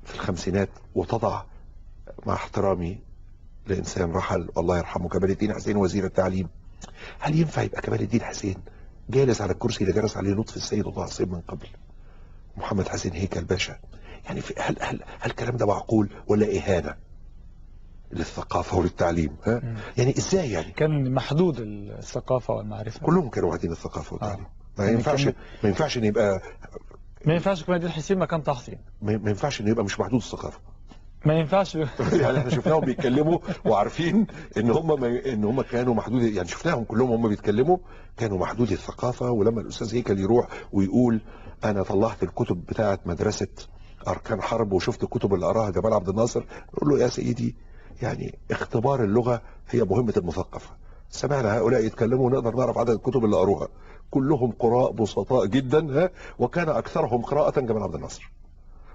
في الخمسينات وتضع، مع احترامي لانسان رحل الله يرحمه كمال الدين حسين وزير التعليم، هل ينفع يبقى كمال الدين حسين جالس على الكرسي اللي جلس عليه لطفي السيد وطه حسين من قبل محمد حسين هيكل باشا؟ يعني هل الكلام ده معقول ولا اهانه للثقافه وللتعليم؟ يعني ازاي يعني؟ كان محدود الثقافه والمعرفه، كلهم كانوا واخدين الثقافه والتعليم. ما ينفعش ان يبقى، ما ينفعش كمال الدين حسين مكان طه حسين، ما ينفعش ان يبقى مش محدود الثقافه. ما ينفعش. يعني احنا شفناهم بيتكلموا وعارفين ان هم كانوا محدود، يعني شفناهم كلهم هم بيتكلموا كانوا محدود الثقافه. ولما الاستاذ هيكل يروح ويقول انا طلعت الكتب بتاعه مدرسه اركان حرب وشفت الكتب اللي قراها جمال عبد الناصر، نقول له يا سيدي يعني اختبار اللغه هي مهمه المثقف. سمعنا هؤلاء يتكلموا ونقدر نعرف عدد الكتب اللي قروها، كلهم قراء بسطاء جدا، وكان اكثرهم قراءه جمال عبد الناصر،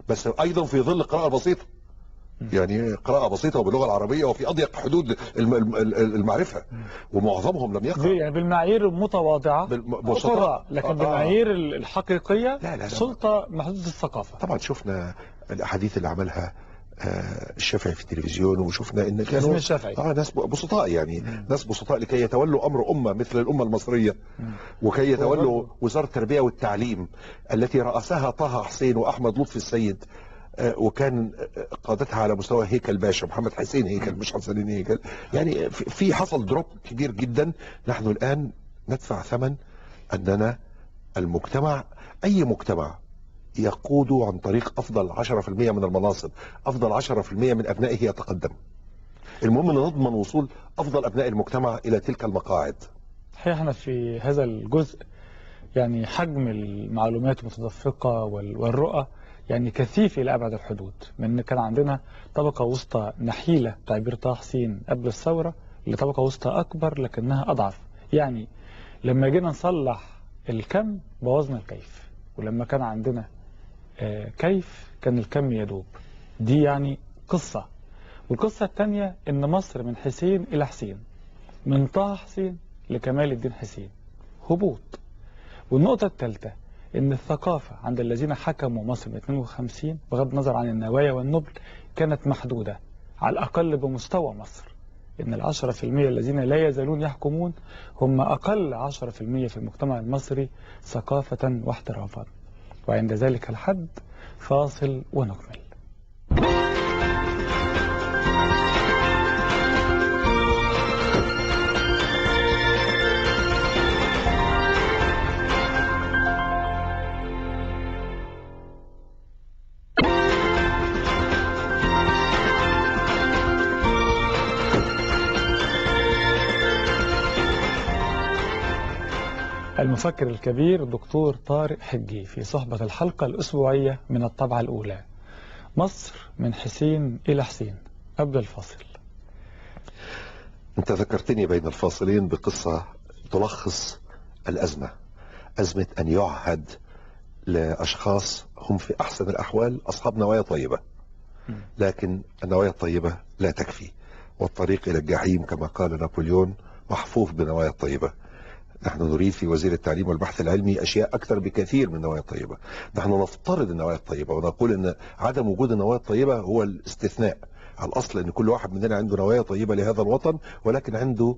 بس ايضا في ظل قراءه بسيطه، يعني قراءة بسيطة وباللغة العربية وفي أضيق حدود المعرفة، ومعظمهم لم يقرأ. يعني بالمعايير المتواضعة قراء، لكن بالمعايير الحقيقية لا. سلطة محدودة الثقافة. طبعا شفنا الأحاديث اللي عملها الشافعي في التلفزيون، وشفنا ان كانوا ناس بسطاء، يعني ناس بسطاء لكي يتولوا امر امه مثل الامه المصريه، وكي يتولوا وزاره التربيه والتعليم التي رأسها طه حسين واحمد لطفي السيد، وكان قادتها على مستوى هيكل باشا محمد حسين هيكل مش حسين هيكل. يعني في حصل دروب كبير جدا. نحن الآن ندفع ثمن أننا المجتمع، أي مجتمع يقود عن طريق أفضل 10% من المناصب، أفضل 10% من أبنائه يتقدم. المهم أن نضمن وصول أفضل أبناء المجتمع إلى تلك المقاعد. احنا في هذا الجزء يعني حجم المعلومات المتدفقة والرؤى يعني كثيف إلى أبعد الحدود، من أن كان عندنا طبقة وسطى نحيلة تعبير طه حسين قبل الثورة لطبقة وسطى أكبر لكنها أضعف. يعني لما جينا نصلح الكم بوظنا الكيف، ولما كان عندنا كيف كان الكم يدوب. دي يعني قصة. والقصة الثانية أن مصر من حسين إلى حسين، من طه حسين لكمال الدين حسين، هبوط. والنقطة الثالثة ان الثقافة عند الذين حكموا مصر من 52 بغض النظر عن النوايا والنبل كانت محدودة على الأقل بمستوى مصر. ان 10% الذين لا يزالون يحكمون هم أقل 10% في المجتمع المصري ثقافة واحترافا. وعند ذلك الحد فاصل ونكمل. المفكر الكبير دكتور طارق حجي في صحبة الحلقة الأسبوعية من الطبعة الأولى. مصر من حسين إلى حسين. قبل الفاصل. أنت ذكرتني بين الفاصلين بقصة تلخص الأزمة، أزمة أن يعهد لأشخاص هم في أحسن الأحوال أصحاب نوايا طيبة، لكن النوايا الطيبة لا تكفي، والطريق إلى الجحيم كما قال نابليون محفوف بنوايا طيبة. نحن نريد في وزير التعليم والبحث العلمي أشياء أكثر بكثير من النوايا الطيبة. نحن نفترض النوايا الطيبة ونقول أن عدم وجود النوايا الطيبة هو الاستثناء. على الأصل أن كل واحد مننا عنده نوايا طيبة لهذا الوطن، ولكن عنده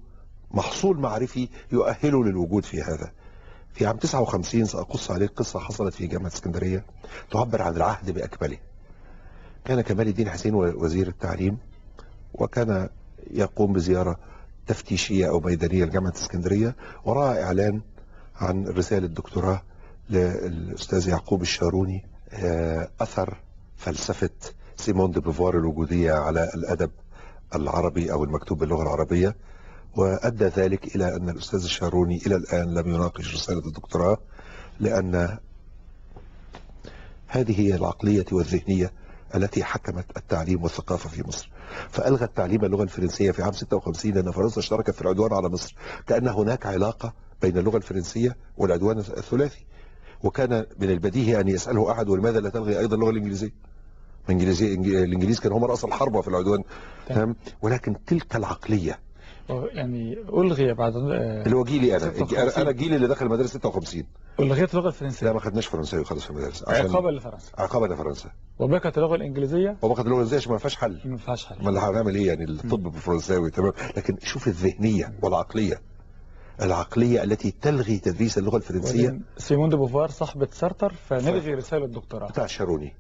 محصول معرفي يؤهله للوجود في هذا. في عام 59 سأقص عليك قصة حصلت في جامعة اسكندرية تعبر عن العهد بأكمله. كان كمال الدين حسين وزير التعليم، وكان يقوم بزيارة تفتيشية أو ميدانية لجامعة اسكندرية، ورأى إعلان عن رسالة دكتوراه للأستاذ يعقوب الشاروني، أثر فلسفة سيمون دي بوفوار الوجودية على الأدب العربي أو المكتوب باللغة العربية. وأدى ذلك إلى أن الأستاذ الشاروني إلى الآن لم يناقش رسالة الدكتوراه، لأن هذه هي العقلية والذهنية التي حكمت التعليم والثقافة في مصر. فألغى التعليم اللغة الفرنسية في عام 56 لأن فرنسا اشتركت في العدوان على مصر، كأن هناك علاقة بين اللغة الفرنسية والعدوان الثلاثي. وكان من البديهي أن يسأله أحد ولماذا لا تلغي أيضا اللغة الإنجليزية؟ الإنجليز كانوا هم رأس الحرب في العدوان. ولكن تلك العقلية يعني ألغي بعد اللي هو جيلي أنا الجيل اللي دخل المدارس 56 ألغيت اللغة الفرنسية. لا، ما خدناش فرنساوي خالص في المدارس عقابا لفرنسا. عقابا لفرنسا. وبقت اللغة الإنجليزية. وبقت اللغة الإنجليزية عشان ما فيهاش حل. ما فيهاش حل. ما اللي هنعمل إيه يعني؟ الطب بالفرنساوي تمام، لكن شوف الذهنية والعقلية، العقلية التي تلغي تدريس اللغة الفرنسية. سيمون دي بوفوار صاحبة سارتر فنلغي رسالة الدكتوراه بتاع الشاروني.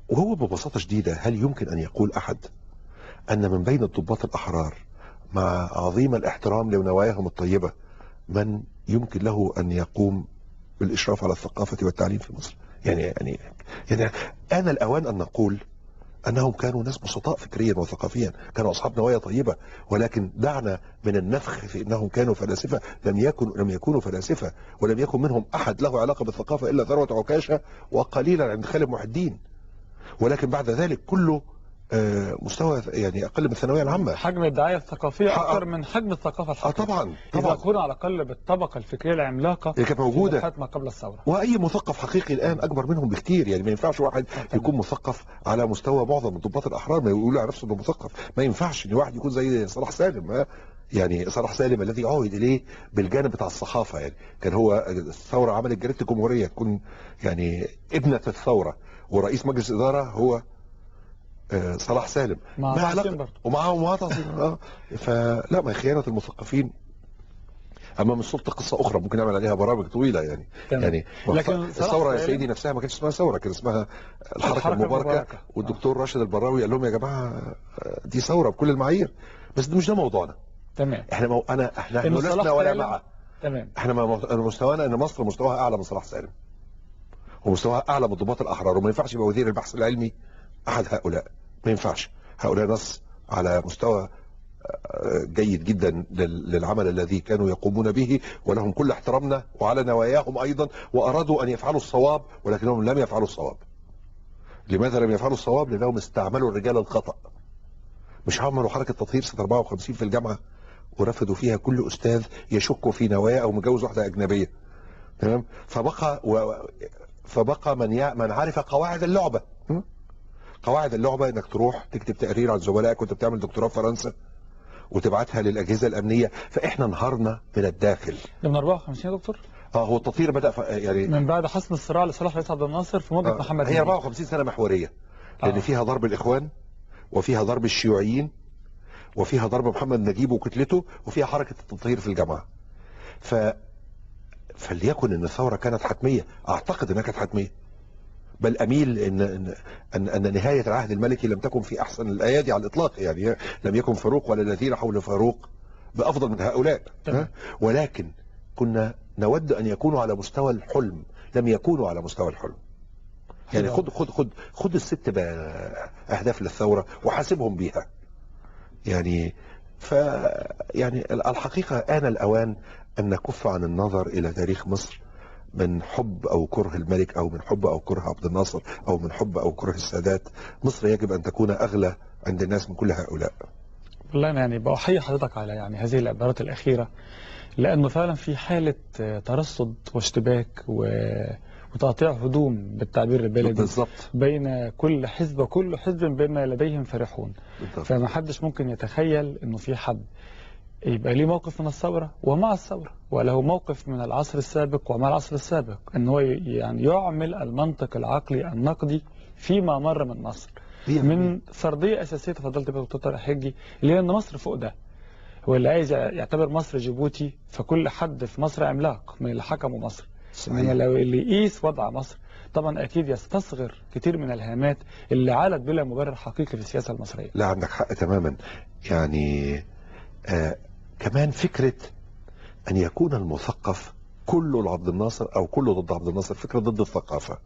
وهو ببساطة شديدة، هل يمكن أن يقول أحد أن من بين الضباط الأحرار مع عظيم الاحترام لنواياهم الطيبة من يمكن له أن يقوم بالإشراف على الثقافة والتعليم في مصر؟ يعني آن الأوان أن نقول أنهم كانوا ناس بسطاء فكريا وثقافيا، كانوا أصحاب نوايا طيبة، ولكن دعنا من النفخ في أنهم كانوا فلاسفة. لم يكونوا فلاسفة، ولم يكن منهم أحد له علاقة بالثقافة إلا ثروة عكاشة وقليلا عند خالد محي الدين. ولكن بعد ذلك كله مستوى يعني أقل من الثانوية العامة. حجم الدعاية الثقافية أكثر من حجم الثقافة الحقيقية. طبعا إذا كنا على الأقل بالطبقة الفكرية العملاقة اللي كانت موجودة ما قبل الثورة. وأي مثقف حقيقي الآن أكبر منهم بكتير. يعني ما ينفعش واحد يكون مثقف على مستوى معظم الضباط الأحرار ما يقول على نفسه إنه مثقف. ما ينفعش إن واحد يكون زي صلاح سالم. يعني صلاح سالم الذي عهد إليه بالجانب بتاع الصحافة، يعني كان هو الثورة عملت جريدة الجمهورية تكون يعني ابنة الثورة، ورئيس مجلس إدارة هو صلاح سالم مع تحسين برضه ومعه تحسين. فلا، ما خيانة المثقفين امام السلطه قصه اخرى ممكن نعمل عليها برامج طويله يعني. يعني لكن الثوره يا سيدي نفسها ما كانتش اسمها ثوره، كان اسمها الحركه المباركه. والدكتور راشد البراوي قال لهم يا جماعه دي ثوره بكل المعايير، بس ده مش ده موضوعنا. تمام. احنا لسنا ولا مع. تمام. احنا مستوانا ان مصر مستواها اعلى من صلاح سالم، ومستواها اعلى من ضباط الاحرار، وما ينفعش يبقى وزير البحث العلمي احد هؤلاء. ما ينفعش. هؤلاء ناس على مستوى جيد جدا للعمل الذي كانوا يقومون به، ولهم كل احترامنا، وعلى نواياهم ايضا، وارادوا ان يفعلوا الصواب ولكنهم لم يفعلوا الصواب. لماذا لم يفعلوا الصواب؟ لانهم استعملوا الرجال الخطأ. مش عملوا حركة تطهير سنة 54 في الجامعة ورفضوا فيها كل استاذ يشك في نواياه او متجوز واحدة اجنبية. تمام. فبقى من عرف قواعد اللعبة. قواعد اللعبة انك تروح تكتب تقرير عن زملائك وانت بتعمل دكتوراه في فرنسا وتبعتها للأجهزة الأمنية. فإحنا انهارنا من الداخل. ده من 54 يا دكتور؟ هو التطهير بدأ يعني من بعد حسم الصراع لصالح رئيس عبد الناصر في مدة محمد هي 54 سنة محورية، لأن فيها ضرب الإخوان، وفيها ضرب الشيوعيين، وفيها ضرب محمد نجيب وكتلته، وفيها حركة التطهير في الجامعة. فليكن ان الثورة كانت حتمية. اعتقد انها كانت حتمية، بل اميل ان نهاية العهد الملكي لم تكن في احسن الايادي على الاطلاق. يعني لم يكن فاروق ولا الذين حول فاروق بافضل من هؤلاء. ولكن كنا نود ان يكونوا على مستوى الحلم، لم يكونوا على مستوى الحلم. يعني خد الست اهداف للثورة وحاسبهم بيها. يعني يعني الحقيقة آن الأوان أن نكف عن النظر إلى تاريخ مصر من حب أو كره الملك، أو من حب أو كره عبد الناصر، أو من حب أو كره السادات. مصر يجب أن تكون أغلى عند الناس من كل هؤلاء. والله أنا يعني بأحيي حضرتك على يعني هذه العبارات الأخيرة، لأنه فعلا في حالة ترصد واشتباك وتقطيع هدوم بالتعبير البلدي بالضبط. بين كل حزب، وكل حزب بما لديهم فرحون. بالضبط. فما حدش ممكن يتخيل أنه في حد يبقى ليه موقف من الثورة ومع الثورة، وله موقف من العصر السابق ومع العصر السابق، أنه هو يعني يعمل المنطق العقلي النقدي فيما مر من مصر، من فرضية أساسية تفضلت بها دكتور طارق حجي، اللي هي أن مصر فوق ده. هو اللي عايز يعتبر مصر جيبوتي، فكل حد في مصر عملاق من اللي حكموا مصر. إنما لو اللي يقيس وضع مصر طبعا أكيد يستصغر كتير من الهامات اللي علت بلا مبرر حقيقي في السياسة المصرية. لا، عندك حق تماما. يعني كمان فكرة أن يكون المثقف كله لعبد الناصر أو كله ضد عبد الناصر، فكرة ضد الثقافة.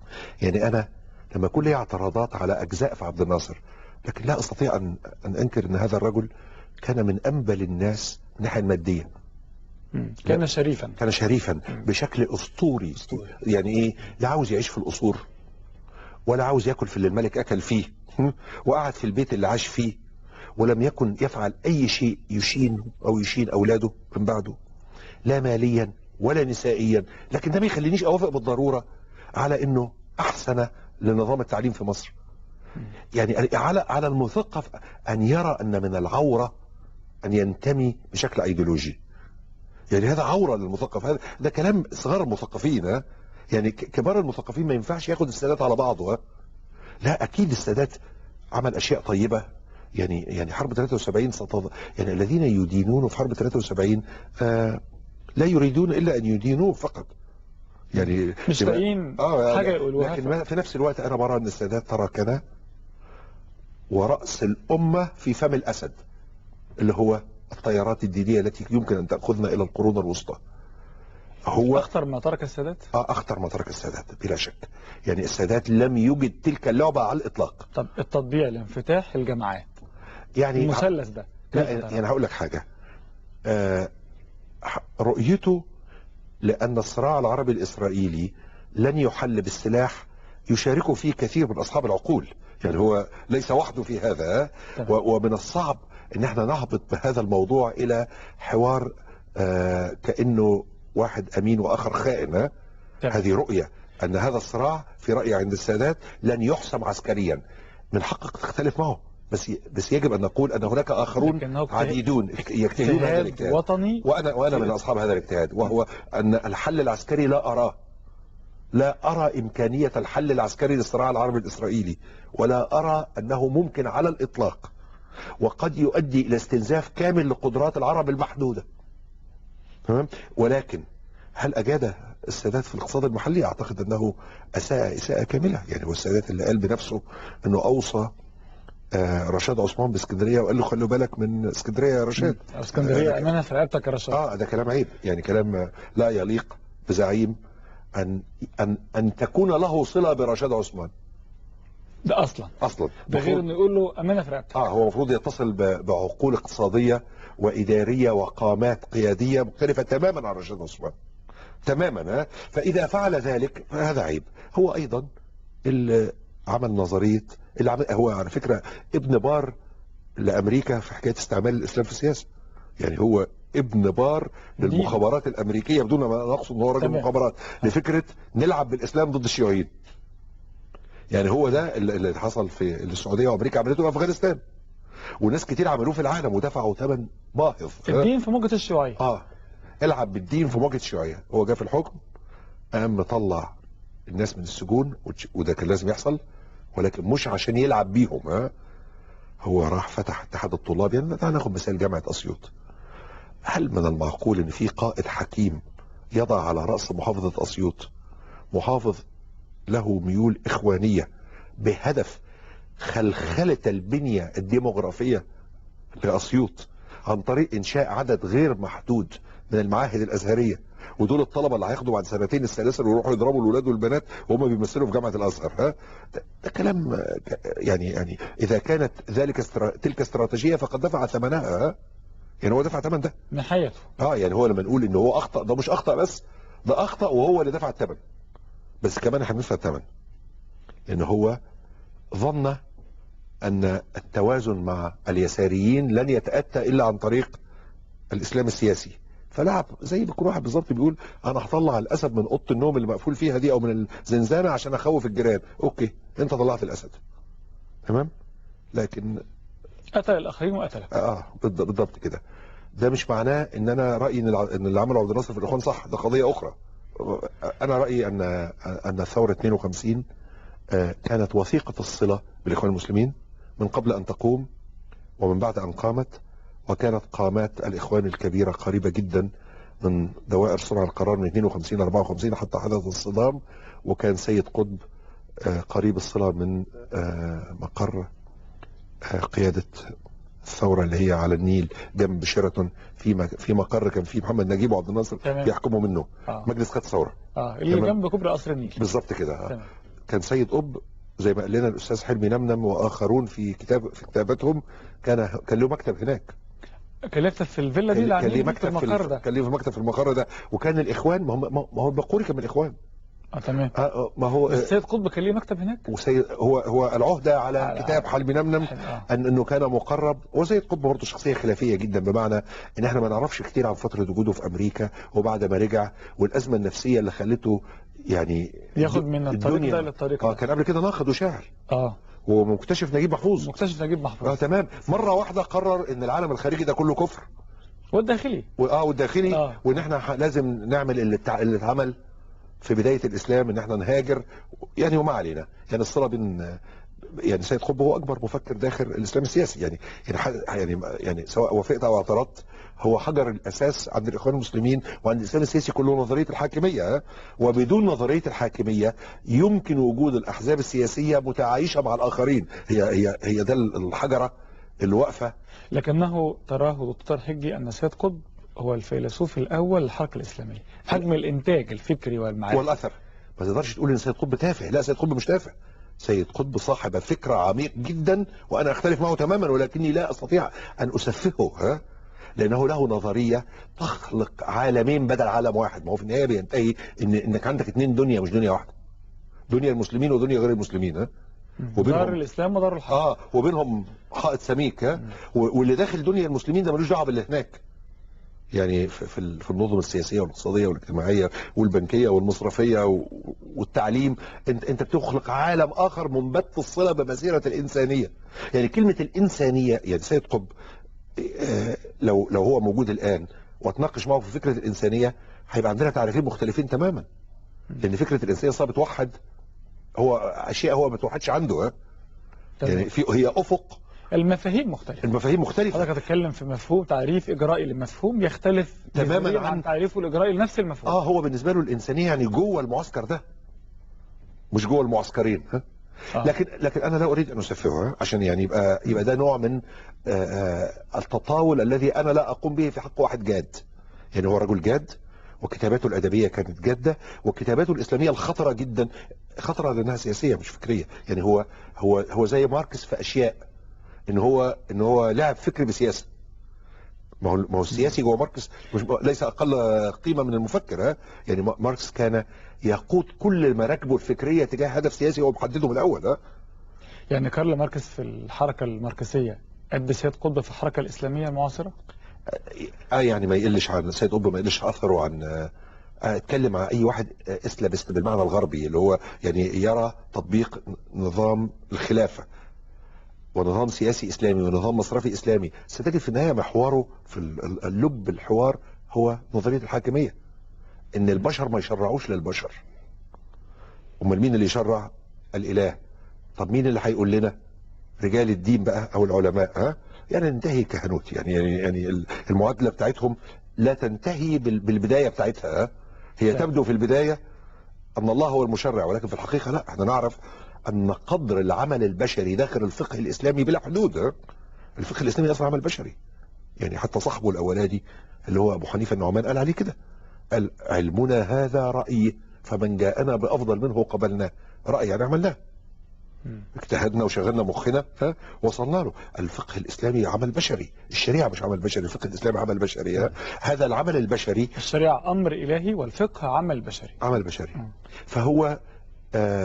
يعني أنا لما كل لي اعتراضات على أجزاء في عبد الناصر، لكن لا أستطيع أن أنكر أن هذا الرجل كان من أنبل الناس من الناحية المادية. كان شريفا، كان شريفا بشكل أسطوري. يعني إيه؟ لا عاوز يعيش في القصور، ولا عاوز يأكل في اللي الملك أكل فيه، وقعد في البيت اللي عاش فيه، ولم يكن يفعل أي شيء يشين أو يشين أولاده من بعده، لا ماليا ولا نسائيا. لكن ده ما يخلينيش أوافق بالضرورة على أنه أحسن لنظام التعليم في مصر. يعني على المثقف أن يرى أن من العورة أن ينتمي بشكل أيديولوجي. يعني هذا عورة للمثقف. هذا ده كلام صغار المثقفين. يعني كبار المثقفين ما ينفعش ياخد السادات على بعضه. لا، أكيد السادات عمل أشياء طيبة. يعني حرب 73 يعني الذين يدينون في حرب 73 لا يريدون إلا أن يدينوه فقط. يعني مش لاقيين حاجة يقولوها. لكن في نفس الوقت أنا برى أن السادات تركنا ورأس الأمة في فم الأسد، اللي هو التيارات الدينية التي يمكن أن تأخذنا إلى القرون الوسطى. هو أخطر ما ترك السادات؟ أخطر ما ترك السادات بلا شك. يعني السادات لم يوجد تلك اللعبة على الإطلاق. طب التطبيع، الانفتاح، الجماعات، يعني المثلث ده، يعني هقول لك حاجة. رؤيته لأن الصراع العربي الإسرائيلي لن يحل بالسلاح يشاركه فيه كثير من أصحاب العقول. يعني هو ليس وحده في هذا. ومن الصعب ان احنا نهبط بهذا الموضوع الى حوار كأنه واحد امين واخر خائن. هذه رؤية ان هذا الصراع في رأيي عند السادات لن يحسم عسكريا. من حقك تختلف معه، بس يجب ان نقول ان هناك اخرون عديدون يجتهدون هذا الاجتهاد وطني. وانا من اصحاب هذا الاجتهاد، وهو ان الحل العسكري لا أرى إمكانية الحل العسكري للصراع العربي الإسرائيلي، ولا أرى أنه ممكن على الإطلاق، وقد يؤدي إلى استنزاف كامل لقدرات العرب المحدودة. تمام؟ ولكن هل أجاد السادات في الاقتصاد المحلي؟ أعتقد أنه أساء إساءة كاملة. يعني هو السادات اللي قال بنفسه أنه أوصى رشاد عثمان باسكندرية وقال له خلوا بالك من اسكندرية يا رشاد. اسكندرية أمانة في رقبتك يا رشاد. ده كلام عيب. يعني كلام لا يليق بزعيم أن تكون له صلة برشاد عثمان. ده أصلا ده غير أنه يقول له أمانة في رقبتك. هو المفروض يتصل بعقول اقتصادية وإدارية وقامات قيادية مختلفة تماما عن رشاد عثمان تماما. فإذا فعل ذلك فهذا عيب. هو أيضا اللي عمل نظرية هو على فكرة ابن بار لأمريكا في حكاية استعمال الإسلام في السياسة. يعني هو ابن بار للمخابرات الأمريكية، بدون ما نقصد ان هو راجل مخابرات، لفكرة نلعب بالإسلام ضد الشيوعيين. يعني هو ده اللي حصل في السعودية وأمريكا عملته في أفغانستان، وناس كتير عملوه في العالم ودفعوا ثمن باهظ. الدين في موجة الشيوعية. العب بالدين في موجة الشيوعية. هو جاء في الحكم قام مطلع الناس من السجون، وده كان لازم يحصل، ولكن مش عشان يلعب بيهم. هو راح فتح اتحاد الطلاب. يعني تعال ناخد مثال جامعة أسيوط. هل من المعقول ان في قائد حكيم يضع على رأس محافظة أسيوط محافظ له ميول إخوانية بهدف خلخلة البنية الديموغرافية لأسيوط عن طريق إنشاء عدد غير محدود من المعاهد الأزهرية، ودول الطلبة اللي هياخدوا بعد سنتين السلاسل ويروحوا يضربوا الولاد والبنات وهم بيمثلوا في جامعة الأزهر؟ ده كلام يعني إذا كانت تلك استراتيجية فقد دفع ثمنها. يعني هو دفع ثمن ده من حياته. يعني هو لما نقول ان هو اخطا، ده مش اخطا بس، ده اخطا وهو اللي دفع الثمن، بس كمان احنا بندفع الثمن لان هو ظن ان التوازن مع اليساريين لن يتاتى الا عن طريق الاسلام السياسي، فلعب زي ما كل واحد بالظبط بيقول انا هطلع الاسد من اوضه النوم اللي مقفول فيها دي او من الزنزانه عشان اخوف الجيران. اوكي انت طلعت الاسد تمام، لكن قتل الاخرين وقتلك. بالضبط كده. ده مش معناه ان انا رايي ان اللي عمله عبد الناصر في الاخوان صح، ده قضيه اخرى. انا رايي ان ثوره 52 كانت وثيقه الصله بالاخوان المسلمين من قبل ان تقوم ومن بعد ان قامت، وكانت قامات الاخوان الكبيره قريبه جدا من دوائر صنع القرار من 52 54 حتى حدث الصدام، وكان سيد قطب قريب الصله من مقر قياده الثورة اللي هي على النيل جنب شيراتون، في مقر كان فيه محمد نجيب وعبد الناصر بيحكموا منه مجلس قيادة الثورة اللي جنب كوبري قصر النيل بالظبط كده. كان سيد قطب زي ما قال لنا الاستاذ حلمي نمنم واخرون في كتاباتهم كان له مكتب هناك، كان يكتب في الفيلا دي، كان ليه مكتب في المقر ده، كان ليه مكتب في المقر ده، وكان الاخوان ما هو البقوري كان من الاخوان. تمام. ما هو السيد قطب كان ليه مكتب هناك، هو العهده على كتاب حلمي نمنم انه كان مقرب. وسيد قطب برضه شخصيه خلافيه جدا، بمعنى ان احنا ما نعرفش كتير عن فتره وجوده في امريكا وبعد ما رجع، والازمه النفسيه اللي خلته يعني ياخد من الطريق ده للطريق ده. كان قبل كده ناقد وشاعر ومكتشف نجيب محفوظ. تمام. مره واحده قرر ان العالم الخارجي ده كله كفر، والداخلي والداخلي وان احنا لازم نعمل اللي اتعمل في بداية الإسلام، إن احنا نهاجر يعني. وما علينا، يعني الصلة بين يعني سيد قطب هو أكبر مفكر داخل الإسلام السياسي، يعني سواء وافقت أو اعترضت، هو حجر الأساس عند الإخوان المسلمين وعند الإسلام السياسي كله نظرية الحاكمية. وبدون نظرية الحاكمية يمكن وجود الأحزاب السياسية متعايشة مع الآخرين، هي ده الحجرة اللي واقفة. لكنه تراه دكتور حجي أن سيد قطب هو الفيلسوف الأول للحركة الإسلامية، حجم الإنتاج الفكري والمعرفي والأثر. ما تقدرش تقول إن سيد قطب تافه، لا سيد قطب مش تافه، سيد قطب صاحب فكرة عميق جدا، وأنا أختلف معه تماما، ولكني لا أستطيع أن أسفهه لأنه له نظرية تخلق عالمين بدل عالم واحد. ما هو في النهاية بينتهي إنك عندك 2 دنيا مش دنيا واحدة، دنيا المسلمين ودنيا غير المسلمين دار الإسلام ودار الحق وبينهم حائط سميك واللي داخل دنيا المسلمين ده ملوش دعوه باللي هناك. يعني في النظم السياسيه والاقتصاديه والاجتماعيه والبنكيه والمصرفيه والتعليم، انت بتخلق عالم اخر منبت الصله بمسيره الانسانيه. يعني كلمه الانسانيه، يعني سيد قطب لو هو موجود الان واتناقش معه في فكره الانسانيه هيبقى عندنا تعريفين مختلفين تماما، لان فكره الانسانيه صعب توحد، هو اشياء هو ما توحدش عنده يعني هي افق المفاهيم مختلفة. حضرتك هتتكلم في مفهوم تعريف إجرائي للمفهوم يختلف تماما عن تعريفه الإجرائي لنفس المفهوم. هو بالنسبة له الإنسانية يعني جوه المعسكر ده مش جوه المعسكرين لكن أنا لا أريد أن أسفهه عشان يعني يبقى ده نوع من التطاول الذي أنا لا أقوم به في حق واحد جاد. يعني هو رجل جاد وكتاباته الأدبية كانت جادة، وكتاباته الإسلامية الخطرة جدا، خطرة لأنها سياسية مش فكرية. يعني هو زي ماركس في أشياء، ان هو لاعب فكري بسياسه. ما هو السياسي جوه ماركس ليس اقل قيمه من المفكر. يعني ماركس كان يقود كل مراكبه الفكريه تجاه هدف سياسي هو محدده من الاول. يعني كارل ماركس في الحركه الماركسيه قد سيد قطب في الحركه الاسلاميه المعاصره. يعني ما يقلش عن سيد قطب، ما يقلش اثره عن اتكلم مع اي واحد اسلامست بالمعنى الغربي اللي هو يعني يرى تطبيق نظام الخلافه ونظام سياسي إسلامي ونظام مصرفي إسلامي، ستجد في النهاية محوره في اللب الحوار هو نظرية الحاكمية، إن البشر ما يشرعوش للبشر. أمال مين اللي يشرع؟ الإله. طب مين اللي هيقول لنا؟ رجال الدين بقى أو العلماء. يعني ننتهي كهنوت، يعني المعادلة بتاعتهم لا تنتهي بالبداية بتاعتها. هي تبدو في البداية أن الله هو المشرع، ولكن في الحقيقة لا، احنا نعرف أن قدر العمل البشري داخل الفقه الإسلامي بلا حدود. الفقه الإسلامي أصلا عمل بشري. يعني حتى صاحبه الأولاني اللي هو أبو حنيفة النعمان قال عليه كده، قال علمنا هذا رأي، فمن جاءنا بأفضل منه قبلناه. رأي يعني عملناه. اجتهدنا وشغلنا مخنا وصلنا له. الفقه الإسلامي عمل بشري، الشريعة مش عمل بشري، الفقه الإسلامي عمل بشري. هذا العمل البشري، الشريعة أمر إلهي والفقه عمل بشري. عمل بشري. فهو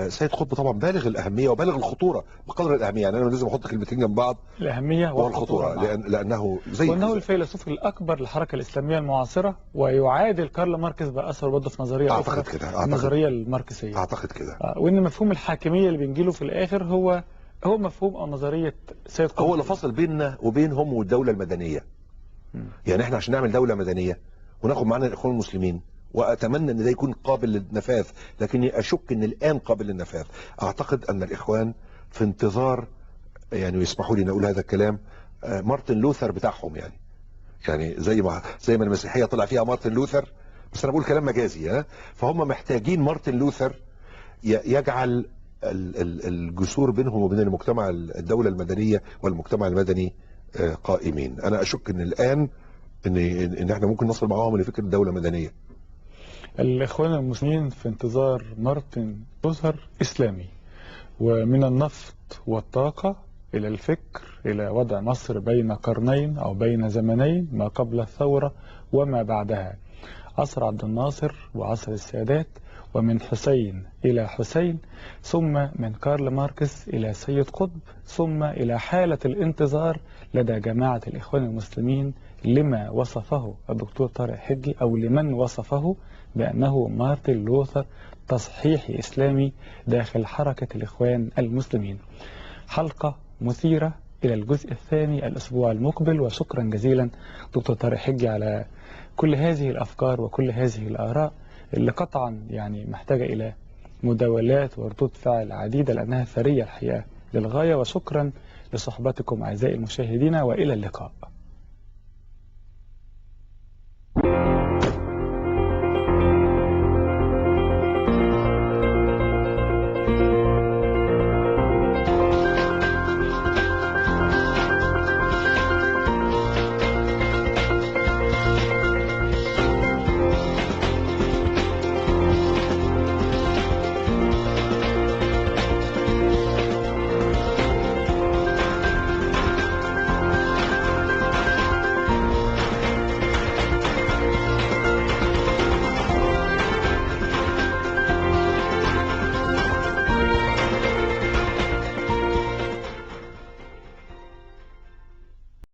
سيد قطب طبعا بالغ الأهمية وبالغ الخطورة بقدر الأهمية. يعني أنا لازم أحط كلمتين جنب بعض، الأهمية والخطورة، لأنه وأنه الفيلسوف الأكبر للحركة الإسلامية المعاصرة، ويعادل كارل ماركس بأثر برضه في نظرية أعتقد أخرى، كده، النظرية الماركسية. أعتقد كده. وإن مفهوم الحاكمية اللي بنجيله في الآخر هو مفهوم أو نظرية سيد قطب. هو اللي فصل بيننا وبينهم والدولة المدنية. يعني احنا عشان نعمل دولة مدنية وناخد معانا الإخوان المسلمين، وأتمنى أن ده يكون قابل للنفاذ، لكني أشك أن الآن قابل للنفاذ. أعتقد أن الإخوان في انتظار، يعني يسمحوا لي أن أقول هذا الكلام، مارتن لوثر بتاعهم. يعني زي ما المسيحية طلع فيها مارتن لوثر، بس أنا بقول كلام مجازي. فهم محتاجين مارتن لوثر يجعل الجسور بينهم وبين المجتمع، الدولة المدنية والمجتمع المدني قائمين. أنا أشك أن الآن إن احنا ممكن نصل معاهم لفكرة دولة مدنية. الإخوان المسلمين في انتظار مارتن لوثر إسلامي، ومن النفط والطاقة إلى الفكر، إلى وضع مصر بين قرنين أو بين زمنين، ما قبل الثورة وما بعدها، عصر عبد الناصر وعصر السادات، ومن حسين إلى حسين، ثم من كارل ماركس إلى سيد قطب، ثم إلى حالة الانتظار لدى جماعة الإخوان المسلمين لما وصفه الدكتور طارق حجي، أو لمن وصفه بأنه مارتن لوثر تصحيحي إسلامي داخل حركة الإخوان المسلمين. حلقة مثيرة إلى الجزء الثاني الأسبوع المقبل، وشكرا جزيلا دكتور طارق حجي على كل هذه الأفكار وكل هذه الآراء اللي قطعا يعني محتاجة إلى مداولات وردود فعل عديدة، لأنها ثرية الحقيقة للغاية. وشكرا لصحبتكم أعزائي المشاهدين، وإلى اللقاء.